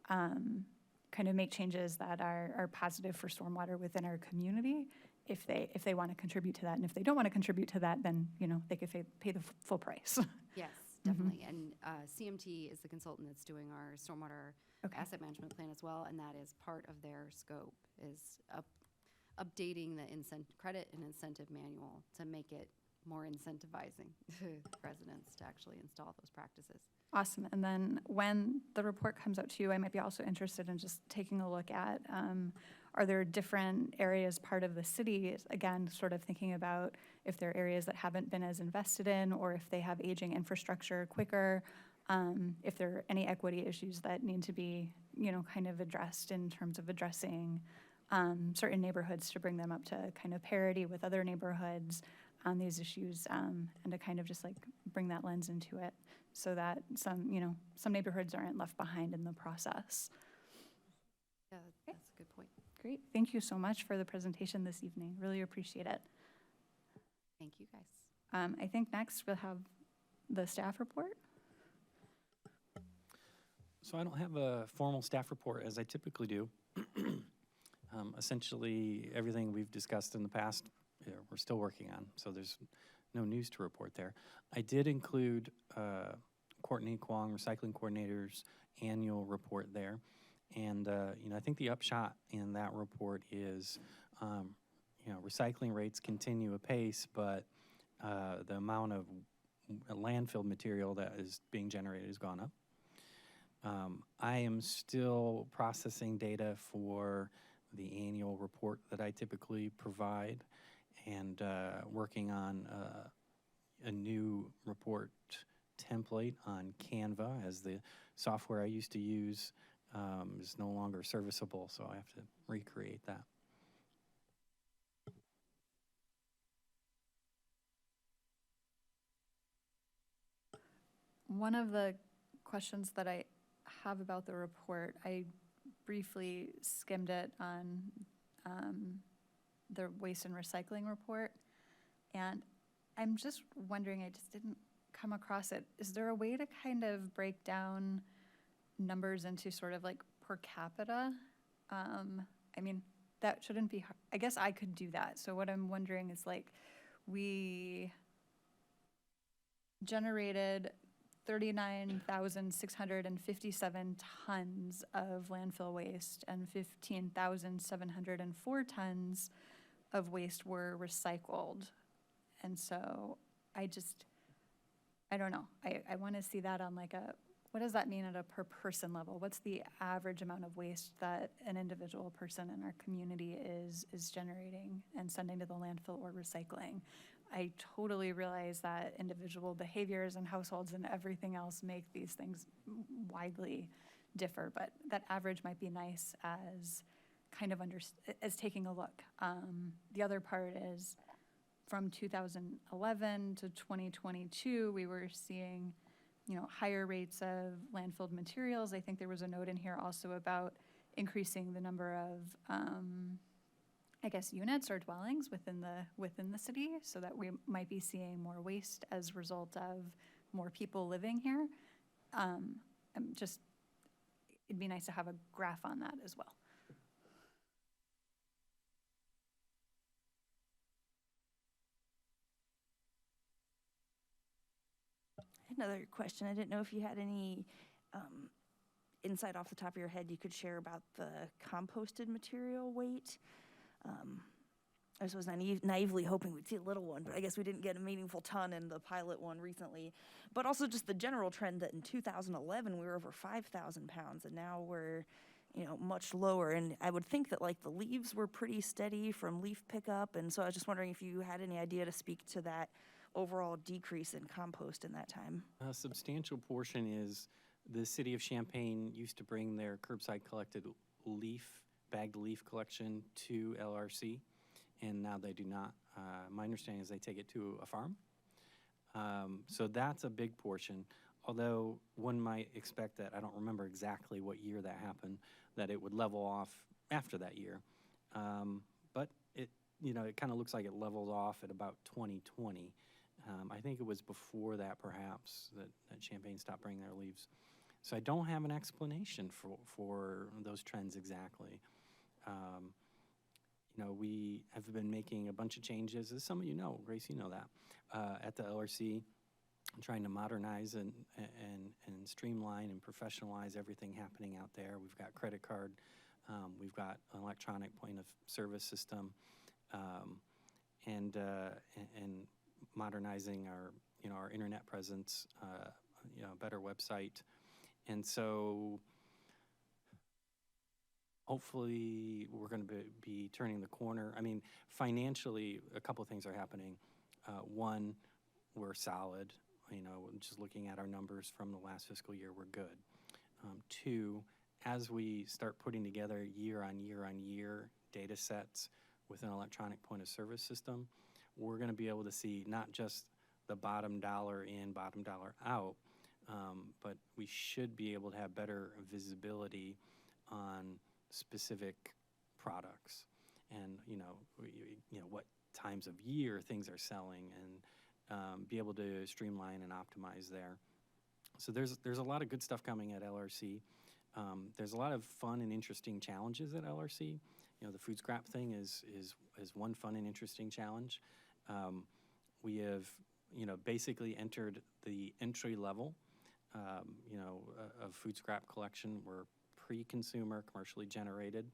kind of make changes that are positive for stormwater within our community if they want to contribute to that. And if they don't want to contribute to that, then, you know, they could pay the full price. Yes, definitely. And CMT is the consultant that's doing our stormwater asset management plan as well, and that is part of their scope, is updating the credit and incentive manual to make it more incentivizing residents to actually install those practices. Awesome. And then when the report comes out to you, I might be also interested in just taking a look at, are there different areas, part of the city, again, sort of thinking about if there are areas that haven't been as invested in, or if they have aging infrastructure quicker, if there are any equity issues that need to be, kind of addressed in terms of addressing certain neighborhoods to bring them up to kind of parity with other neighborhoods on these issues, and to kind of just like bring that lens into it so that some neighborhoods aren't left behind in the process. Yeah, that's a good point. Great. Thank you so much for the presentation this evening. Really appreciate it. Thank you, guys. I think next we'll have the staff report. So I don't have a formal staff report as I typically do. Essentially, everything we've discussed in the past, we're still working on, so there's no news to report there. I did include Courtney Kwong, Recycling Coordinator's annual report there. And, I think the upshot in that report is, recycling rates continue apace, but the amount of landfill material that is being generated has gone up. I am still processing data for the annual report that I typically provide, and working on a new report template on Canva, as the software I used to use is no longer serviceable, so I have to recreate that. One of the questions that I have about the report, I briefly skimmed it on the waste and recycling report, and I'm just wondering, I just didn't come across it. Is there a way to kind of break down numbers into sort of like per capita? I mean, that shouldn't be hard. I guess I could do that. So what I'm wondering is, like, we generated 39,657 tons of landfill waste, and 15,704 tons of waste were recycled. And so I don't know. I want to see that on like what does that mean at a per person level? What's the average amount of waste that an individual person in our community is generating and sending to the landfill or recycling? I totally realize that individual behaviors and households and everything else make these things widely differ, but that average might be nice as kind of as taking a look. The other part is from 2011 to 2022, we were seeing, higher rates of landfilled materials. I think there was a note in here also about increasing the number of, units or dwellings within the city, so that we might be seeing more waste as a result of more people living here. It'd be nice to have a graph on that as well. Another question. I didn't know if you had any insight off the top of your head you could share about the composted material weight. I was naively hoping we'd see a little one, but I guess we didn't get a meaningful ton in the pilot one recently. But also just the general trend that in 2011 we were over 5,000 pounds, and now we're much lower. And I would think that like the leaves were pretty steady from leaf pickup, and so I was just wondering if you had any idea to speak to that overall decrease in compost in that time. A substantial portion is the city of Champaign used to bring their curbside collected bagged leaf collection to LRC, and now they do not. My understanding is they take it to a farm. So that's a big portion, although one might expect that, I don't remember exactly what year that happened, that it would level off after that year. But it kind of looks like it leveled off at about 2020. I think it was before that, perhaps, that Champaign stopped bringing their leaves. So I don't have an explanation for those trends exactly. We have been making a bunch of changes, as some of you know, Grace, you know that, at the LRC, trying to modernize and streamline and professionalize everything happening out there. We've got credit card, we've got an electronic point of service system, and modernizing our, our internet presence, a better website. And so hopefully we're going to be turning the corner. I mean, financially, a couple of things are happening. One, we're solid. Just looking at our numbers from the last fiscal year, we're good. Two, as we start putting together year on year on year data sets with an electronic point of service system, we're going to be able to see not just the bottom dollar in, bottom dollar out, but we should be able to have better visibility on specific products and, what times of year things are selling, and be able to streamline and optimize there. So there's a lot of good stuff coming at LRC. There's a lot of fun and interesting challenges at LRC. The food scrap thing is one fun and interesting challenge. We have, basically entered the entry level, of food scrap collection. We're pre-consumer, commercially generated,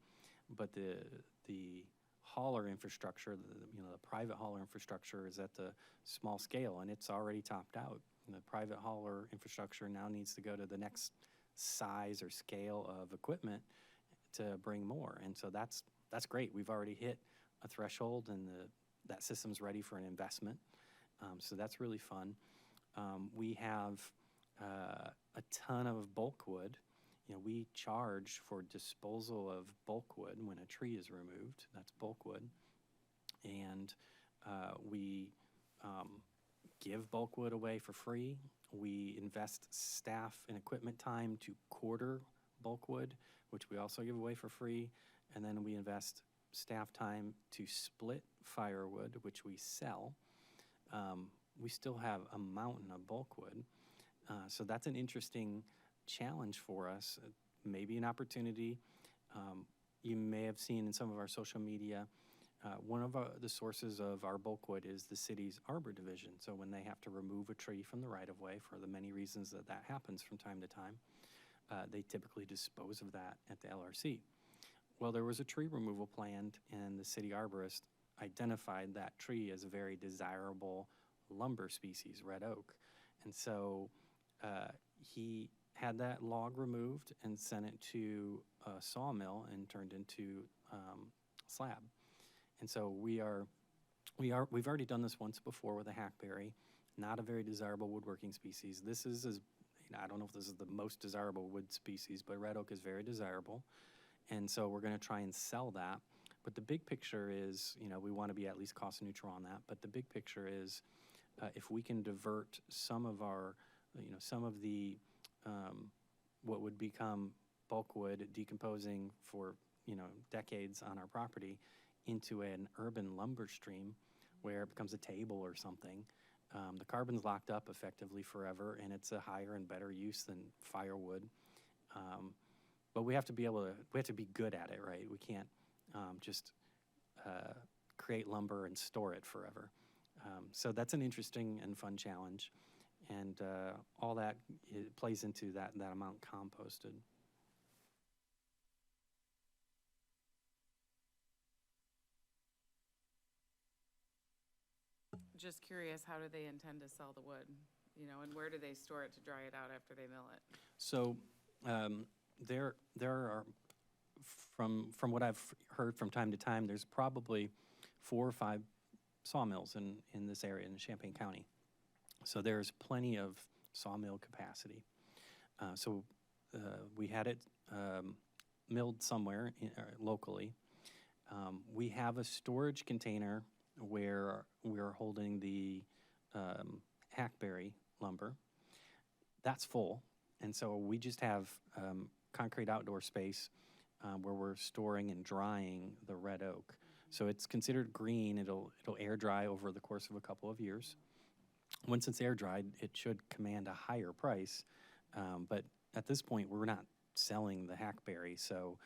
but the hauler infrastructure, the private hauler infrastructure is at the small scale, and it's already topped out. And the private hauler infrastructure now needs to go to the next size or scale of equipment to bring more. And so that's great. We've already hit a threshold, and that system's ready for an investment. So that's really fun. We have a ton of bulk wood. We charge for disposal of bulk wood when a tree is removed. That's bulk wood. And we give bulk wood away for free. We invest staff and equipment time to quarter bulk wood, which we also give away for free. And then we invest staff time to split firewood, which we sell. We still have a mountain of bulk wood. So that's an interesting challenge for us, maybe an opportunity. You may have seen in some of our social media, one of the sources of our bulk wood is the city's arbor division. So when they have to remove a tree from the right-of-way, for the many reasons that happens from time to time, they typically dispose of that at the LRC. Well, there was a tree removal planned, and the city arborist identified that tree as a very desirable lumber species, red oak. And so he had that log removed and sent it to a sawmill and turned into slab. And so we've already done this once before with a hackberry, not a very desirable woodworking species. This is I don't know if this is the most desirable wood species, but red oak is very desirable. And so we're going to try and sell that. But the big picture is, we want to be at least cost neutral on that. But the big picture is, if we can divert some of our, some of the what would become bulk wood decomposing for, decades on our property into an urban lumber stream where it becomes a table or something, the carbon's locked up effectively forever, and it's a higher and better use than firewood. But we have to be good at it, right? We can't just create lumber and store it forever. So that's an interesting and fun challenge. And all that plays into that amount composted. Just curious, how do they intend to sell the wood? And where do they store it to dry it out after they mill it? So there are, from what I've heard from time to time, there's probably 4 or 5 sawmills in this area in Champaign County. So there's plenty of sawmill capacity. So we had it milled somewhere locally. We have a storage container where we're holding the hackberry lumber. That's full. And so we just have concrete outdoor space where we're storing and drying the red oak. So it's considered green. It'll air dry over the course of a couple of years. Once it's air dried, it should command a higher price. But at this point, we're not selling the hackberry. So,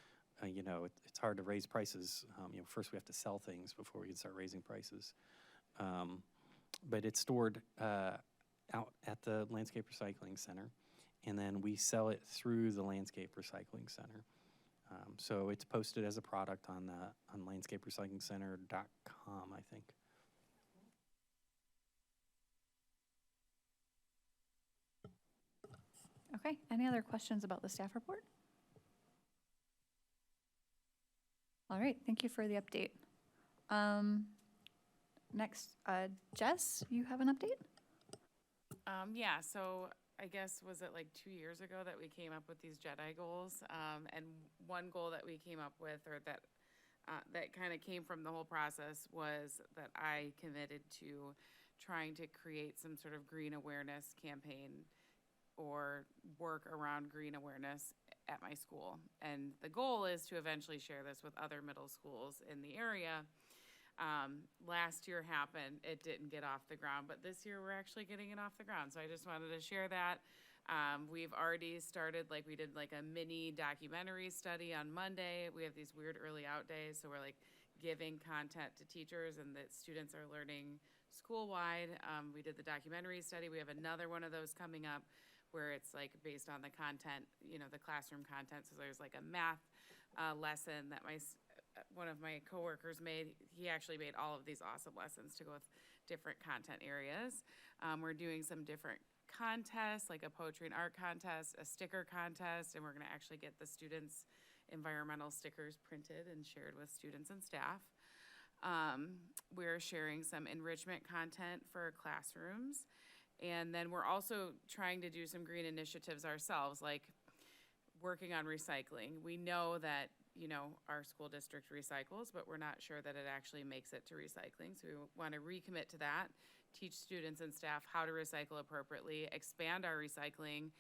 it's hard to raise prices. First we have to sell things before we can start raising prices. But it's stored out at the Landscape Recycling Center, and then we sell it through the Landscape Recycling Center. So it's posted as a product on landscaperecyclingcenter.com, I think. Okay, any other questions about the staff report? All right, thank you for the update. Next, Jess, you have an update? Yeah, so I guess, was it like 2 years ago that we came up with these JEDI goals? And one goal that we came up with, or that, that kind of came from the whole process, was that I committed to trying to create some sort of green awareness campaign or work around green awareness at my school. And the goal is to eventually share this with other middle schools in the area. Last year happened, it didn't get off the ground, but this year we're actually getting it off the ground. So I just wanted to share that. We've already started, like, we did like a mini documentary study on Monday. We have these weird early out days, so we're like giving content to teachers and that students are learning school-wide. We did the documentary study. We have another one of those coming up where it's like based on the content, you know, the classroom content. So there's like a math lesson that one of my coworkers made. He actually made all of these awesome lessons to go with different content areas. We're doing some different contests, like a poetry and art contest, a sticker contest, and we're gonna actually get the students' environmental stickers printed and shared with students and staff. We're sharing some enrichment content for classrooms. And then we're also trying to do some green initiatives ourselves, like working on recycling. We know that, you know, our school district recycles, but we're not sure that it actually makes it to recycling. So we want to recommit to that, teach students and staff how to recycle appropriately, expand our recycling.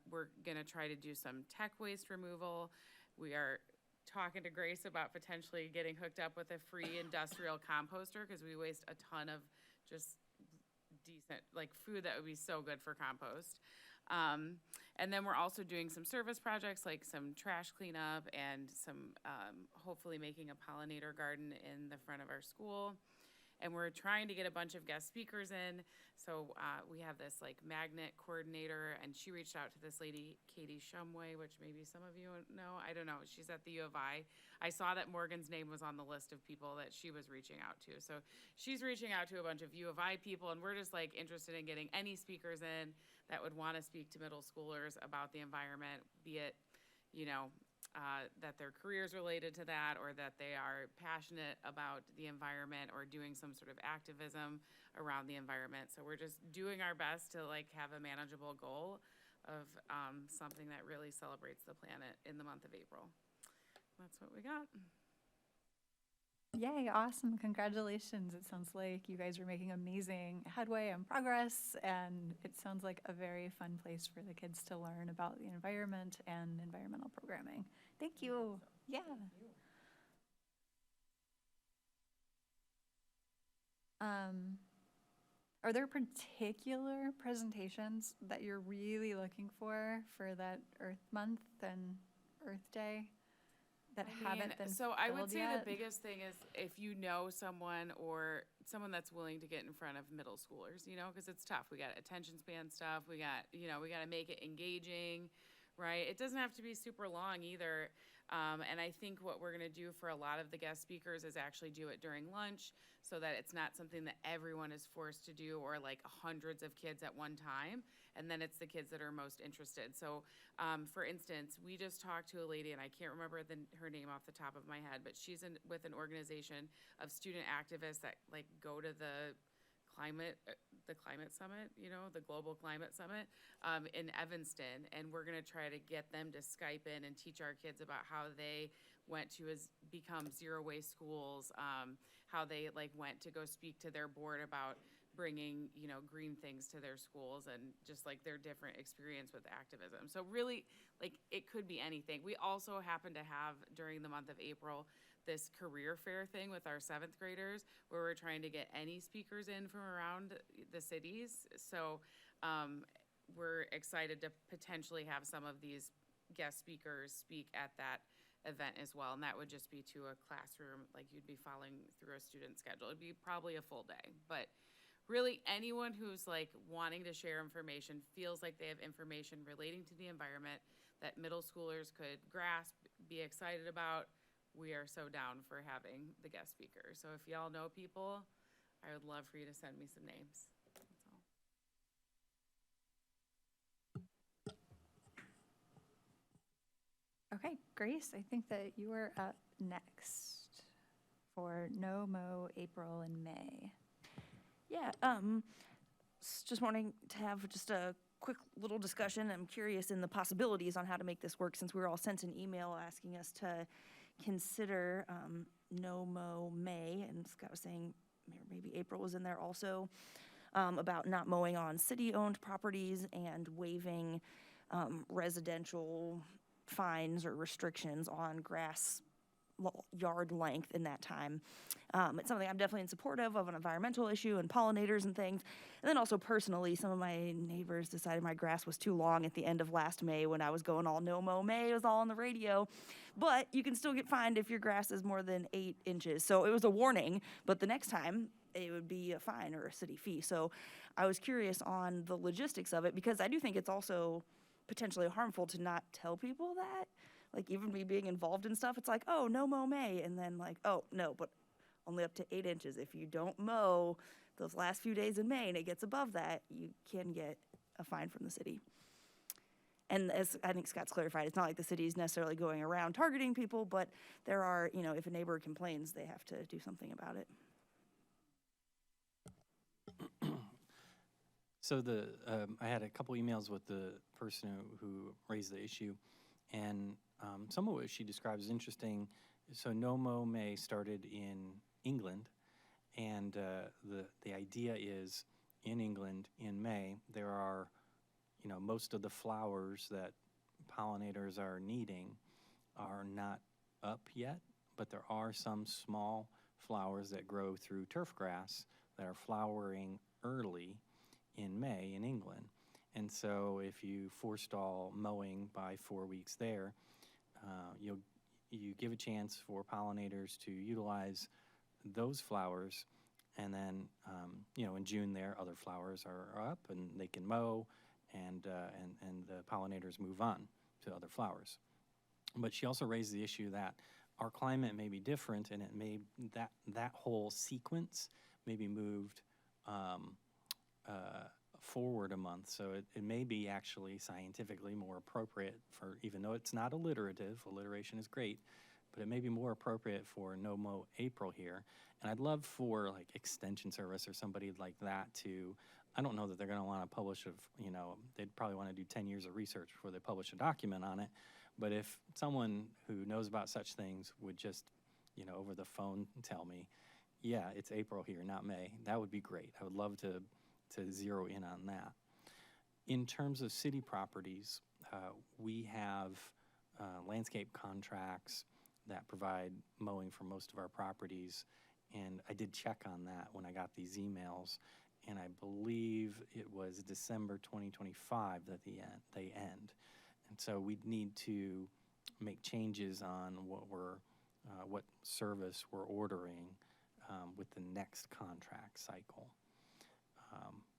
We're gonna try to do some tech waste removal. We are talking to Grace about potentially getting hooked up with a free industrial composter, because we waste a ton of just decent, like, food that would be so good for compost. And then we're also doing some service projects, like some trash cleanup and some, hopefully making a pollinator garden in the front of our school. And we're trying to get a bunch of guest speakers in. So we have this like magnet coordinator, and she reached out to this lady, Katie Shumway, which maybe some of you know. I don't know. She's at the U of I. I saw that Morgan's name was on the list of people that she was reaching out to. So she's reaching out to a bunch of U of I people, and we're just like interested in getting any speakers in that would want to speak to middle schoolers about the environment, be it, you know, that their career's related to that, or that they are passionate about the environment or doing some sort of activism around the environment. So we're just doing our best to like have a manageable goal of something that really celebrates the planet in the month of April. That's what we got. Yay, awesome, congratulations. It sounds like you guys are making amazing headway and progress, and it sounds like a very fun place for the kids to learn about the environment and environmental programming. Thank you. Yeah. Are there particular presentations that you're really looking for that Earth Month and Earth Day that haven't been So I would filled say yet? the biggest thing is if you know someone or someone that's willing to get in front of middle schoolers, you know, because it's tough. We got attention span stuff. We got, you know, we got to make it engaging, right? It doesn't have to be super long either. And I think what we're going to do for a lot of the guest speakers is actually do it during lunch, so that it's not something that everyone is forced to do, or like hundreds of kids at one time. And then it's the kids that are most interested. So for instance, we just talked to a lady, and I can't remember her name off the top of my head, but she's with an organization of student activists that like go to the climate summit, you know, the global climate summit in Evanston. And we're going to try to get them to Skype in and teach our kids about how they went to become zero waste schools, how they like went to go speak to their board about bringing, you know, green things to their schools, and just like their different experience with activism. So really, like, it could be anything. We also happen to have, during the month of April, this career fair thing with our 7th graders, where we're trying to get any speakers in from around the cities. So we're excited to potentially have some of these guest speakers speak at that event as well. And that would just be to a classroom, like you'd be following through a student schedule. It'd be probably a full day. But really, anyone who's like wanting to share information, feels like they have information relating to the environment that middle schoolers could grasp, be excited about, we are so down for having the guest speaker. So if y'all know people, I would love for you to send me some names. That's all. Okay, Grace, I think that you are up next for no mow April and May. Yeah, just wanting to have just a quick little discussion. I'm curious in the possibilities on how to make this work, since we were all sent an email asking us to consider no mow May, and Scott was saying maybe April was in there also, about not mowing on city-owned properties and waiving residential fines or restrictions on grass yard length in that time. It's something I'm definitely in support of an environmental issue and pollinators and things. And then also personally, some of my neighbors decided my grass was too long at the end of last May when I was going all no mow May. It was all on the radio. But you can still get fined if your grass is more than 8 inches. So it was a warning, but the next time it would be a fine or a city fee. So I was curious on the logistics of it, because I do think it's also potentially harmful to not tell people that. Like, even me being involved in stuff, it's like, oh, no mow May, and then like, oh, no, but only up to 8 inches. If you don't mow those last few days in May and it gets above that, you can get a fine from the city. And as I think Scott's clarified, it's not like the city is necessarily going around targeting people, but there are, if a neighbor complains, they have to do something about it. So I had a couple emails with the person who raised the issue, and some of what she describes is interesting. So No Mow May started in England, and the idea is in England in May there are, most of the flowers that pollinators are needing are not up yet, but there are some small flowers that grow through turf grass that are flowering early in May in England. And so if you forestall mowing by 4 weeks there, you give a chance for pollinators to utilize those flowers, and then in June there other flowers are up and they can mow, and the pollinators move on to other flowers. But she also raised the issue that our climate may be different, and it may that whole sequence may be moved forward a month. So it may be actually scientifically more appropriate for, even though it's not alliterative, alliteration is great, but it may be more appropriate for no mow April here. And I'd love for like Extension Service or somebody like that to, I don't know that they're going to want to publish they'd probably want to do 10 years of research before they publish a document on it. But if someone who knows about such things would just, over the phone tell me, yeah, it's April here, not May, that would be great. I would love to zero in on that. In terms of city properties, we have landscape contracts that provide mowing for most of our properties, and I did check on that when I got these emails, and I believe it was December 2025 that they end. And so we'd need to make changes on what service we're ordering with the next contract cycle.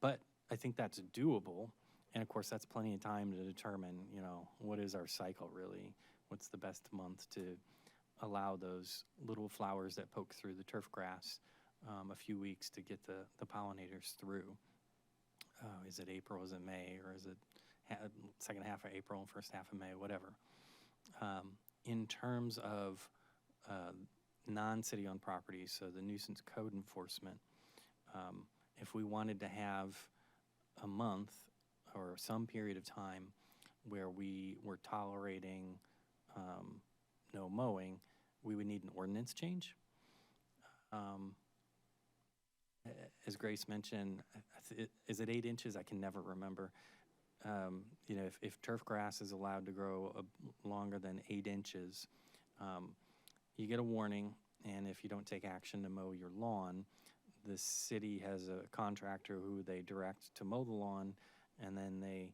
But I think that's doable, and of course that's plenty of time to determine, what is our cycle really? What's the best month to allow those little flowers that poke through the turf grass a few weeks to get the pollinators through? Is it April, is it May, or is it second half of April, first half of May, whatever? In terms of non-city owned properties, so the nuisance code enforcement, if we wanted to have a month or some period of time where we were tolerating no mowing, we would need an ordinance change. As Grace mentioned, is it 8 inches? I can never remember. If turf grass is allowed to grow longer than 8 inches, you get a warning, and if you don't take action to mow your lawn, the city has a contractor who they direct to mow the lawn, and then they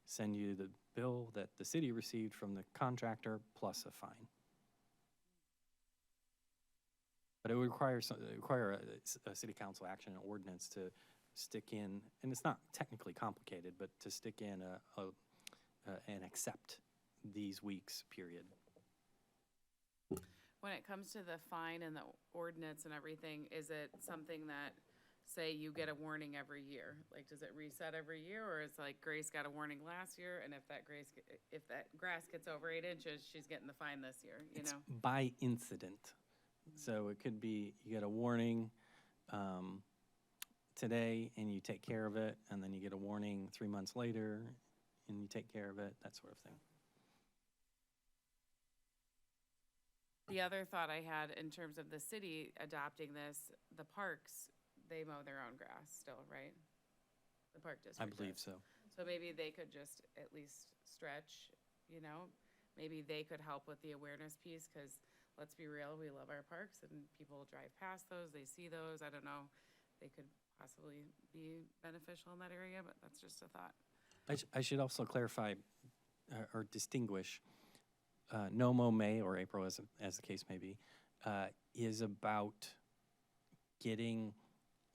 send you the bill that the city received from the contractor plus a fine. But it would require a city council action and ordinance to stick in, and it's not technically complicated, but to stick in and accept these weeks period. When it comes to the fine and the ordinance and everything, is it something that say you get a warning every year? Like, does it reset every year, or is like Grace got a warning last year, and if that grass gets over 8 inches, she's getting the fine this year, you It's know? by incident. So it could be, you get a warning today and you take care of it, and then you get a warning 3 months later and you take care of it, that sort of thing. The other thought I had in terms of the city adopting this, the parks, they mow their own grass still, right? The park I district believe does. so. So maybe they could just at least stretch, you know? Maybe they could help with the awareness piece, because let's be real, we love our parks and people drive past those, they see those. I don't know, they could possibly be beneficial in that area, but that's just a thought. I should also clarify or distinguish, No Mow May, or April as the case may be, is about getting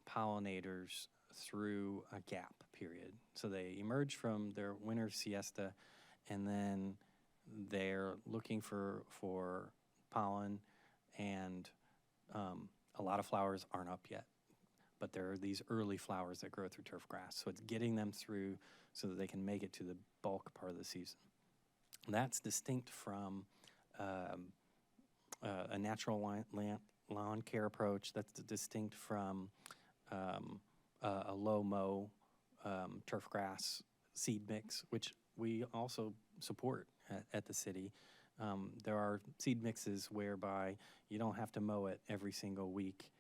pollinators through a gap period. So they emerge from their winter siesta, and then they're looking for pollen, and a lot of flowers aren't up yet. But there are these early flowers that grow through turf grass. So it's getting them through so that they can make it to the bulk part of the season. That's distinct from a natural lawn care approach. That's distinct from a low mow turf grass seed mix, which we also support at the city. There are seed mixes whereby you don't have to mow it every single week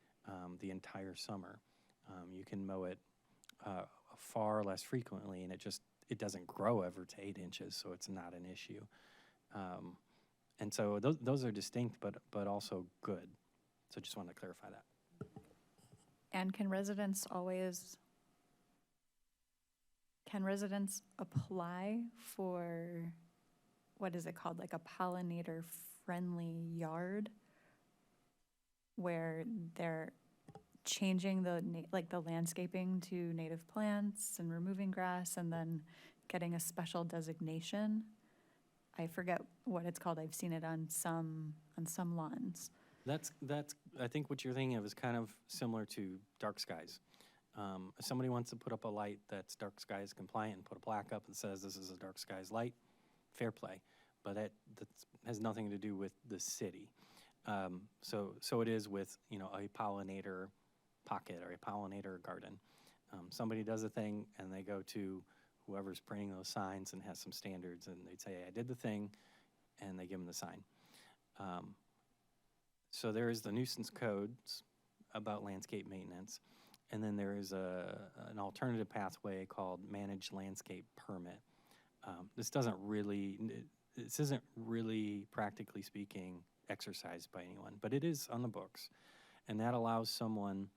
the entire summer. You can mow it far less frequently, and it doesn't grow ever to 8 inches, so it's not an issue. And so those are distinct, but also good. So just wanted to clarify that. And can residents apply for, what is it called, like a pollinator-friendly yard? Where they're changing the landscaping to native plants and removing grass and then getting a special designation. I forget what it's called. I've seen it on some lawns. That's I think what you're thinking of is kind of similar to dark skies. If somebody wants to put up a light that's dark skies compliant and put a plaque up that says this is a dark skies light, fair play. But that has nothing to do with the city. So it is with, a pollinator pocket or a pollinator garden. Somebody does a thing and they go to whoever's printing those signs and has some standards, and they'd say, I did the thing, and they give them the sign. So there is the nuisance codes about landscape maintenance, and then there is an alternative pathway called managed landscape permit. This isn't really, practically speaking, exercised by anyone, but it is on the books, and that allows someone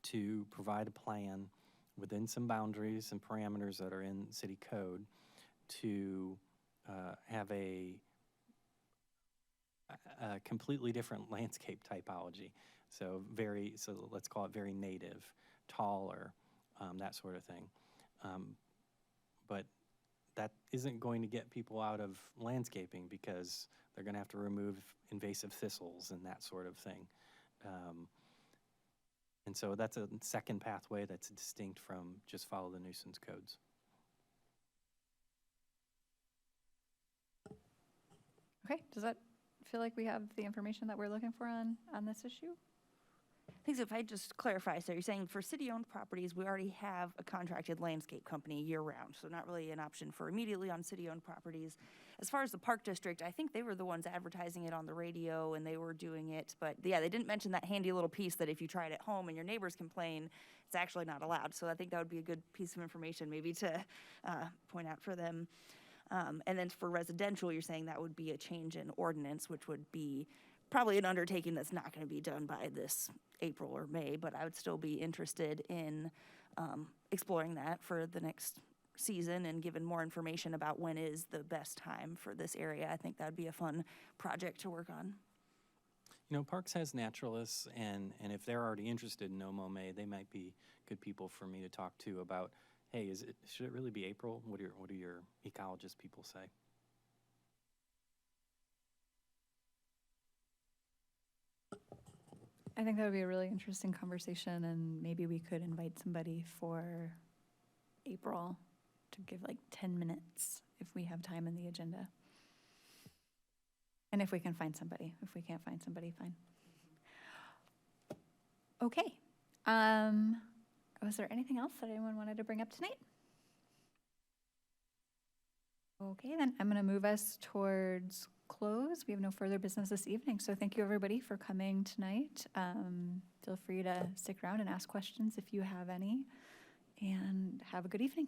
to provide a plan within some boundaries and parameters that are in city code to have a completely different landscape typology. So let's call it very native, taller, that sort of thing. But that isn't going to get people out of landscaping, because they're going to have to remove invasive thistles and that sort of thing. And so that's a second pathway that's distinct from just follow the nuisance codes. Okay, does that feel like we have the information that we're looking for on this issue? I think so. If I just clarify, so you're saying for city-owned properties, we already have a contracted landscape company year-round, so not really an option for immediately on city-owned properties. As far as the park district, I think they were the ones advertising it on the radio, and they were doing it, but yeah, they didn't mention that handy little piece that if you try it at home and your neighbors complain, it's actually not allowed. So I think that would be a good piece of information maybe to point out for them. And then for residential, you're saying that would be a change in ordinance, which would be probably an undertaking that's not going to be done by this April or May, but I would still be interested in exploring that for the next season and given more information about when is the best time for this area. I think that would be a fun project to work on. Parks has naturalists, and if they're already interested in No Mow May, they might be good people for me to talk to about, hey, should it really be April? What do your ecologist people say? I think that would be a really interesting conversation, and maybe we could invite somebody for April to give like 10 minutes if we have time in the agenda. And if we can find somebody. If we can't find somebody, fine. Okay. Was there anything else that anyone wanted to bring up tonight? Okay, then I'm going to move us towards close. We have no further business this evening, so thank you everybody for coming tonight. Feel free to stick around and ask questions if you have any, and have a good evening.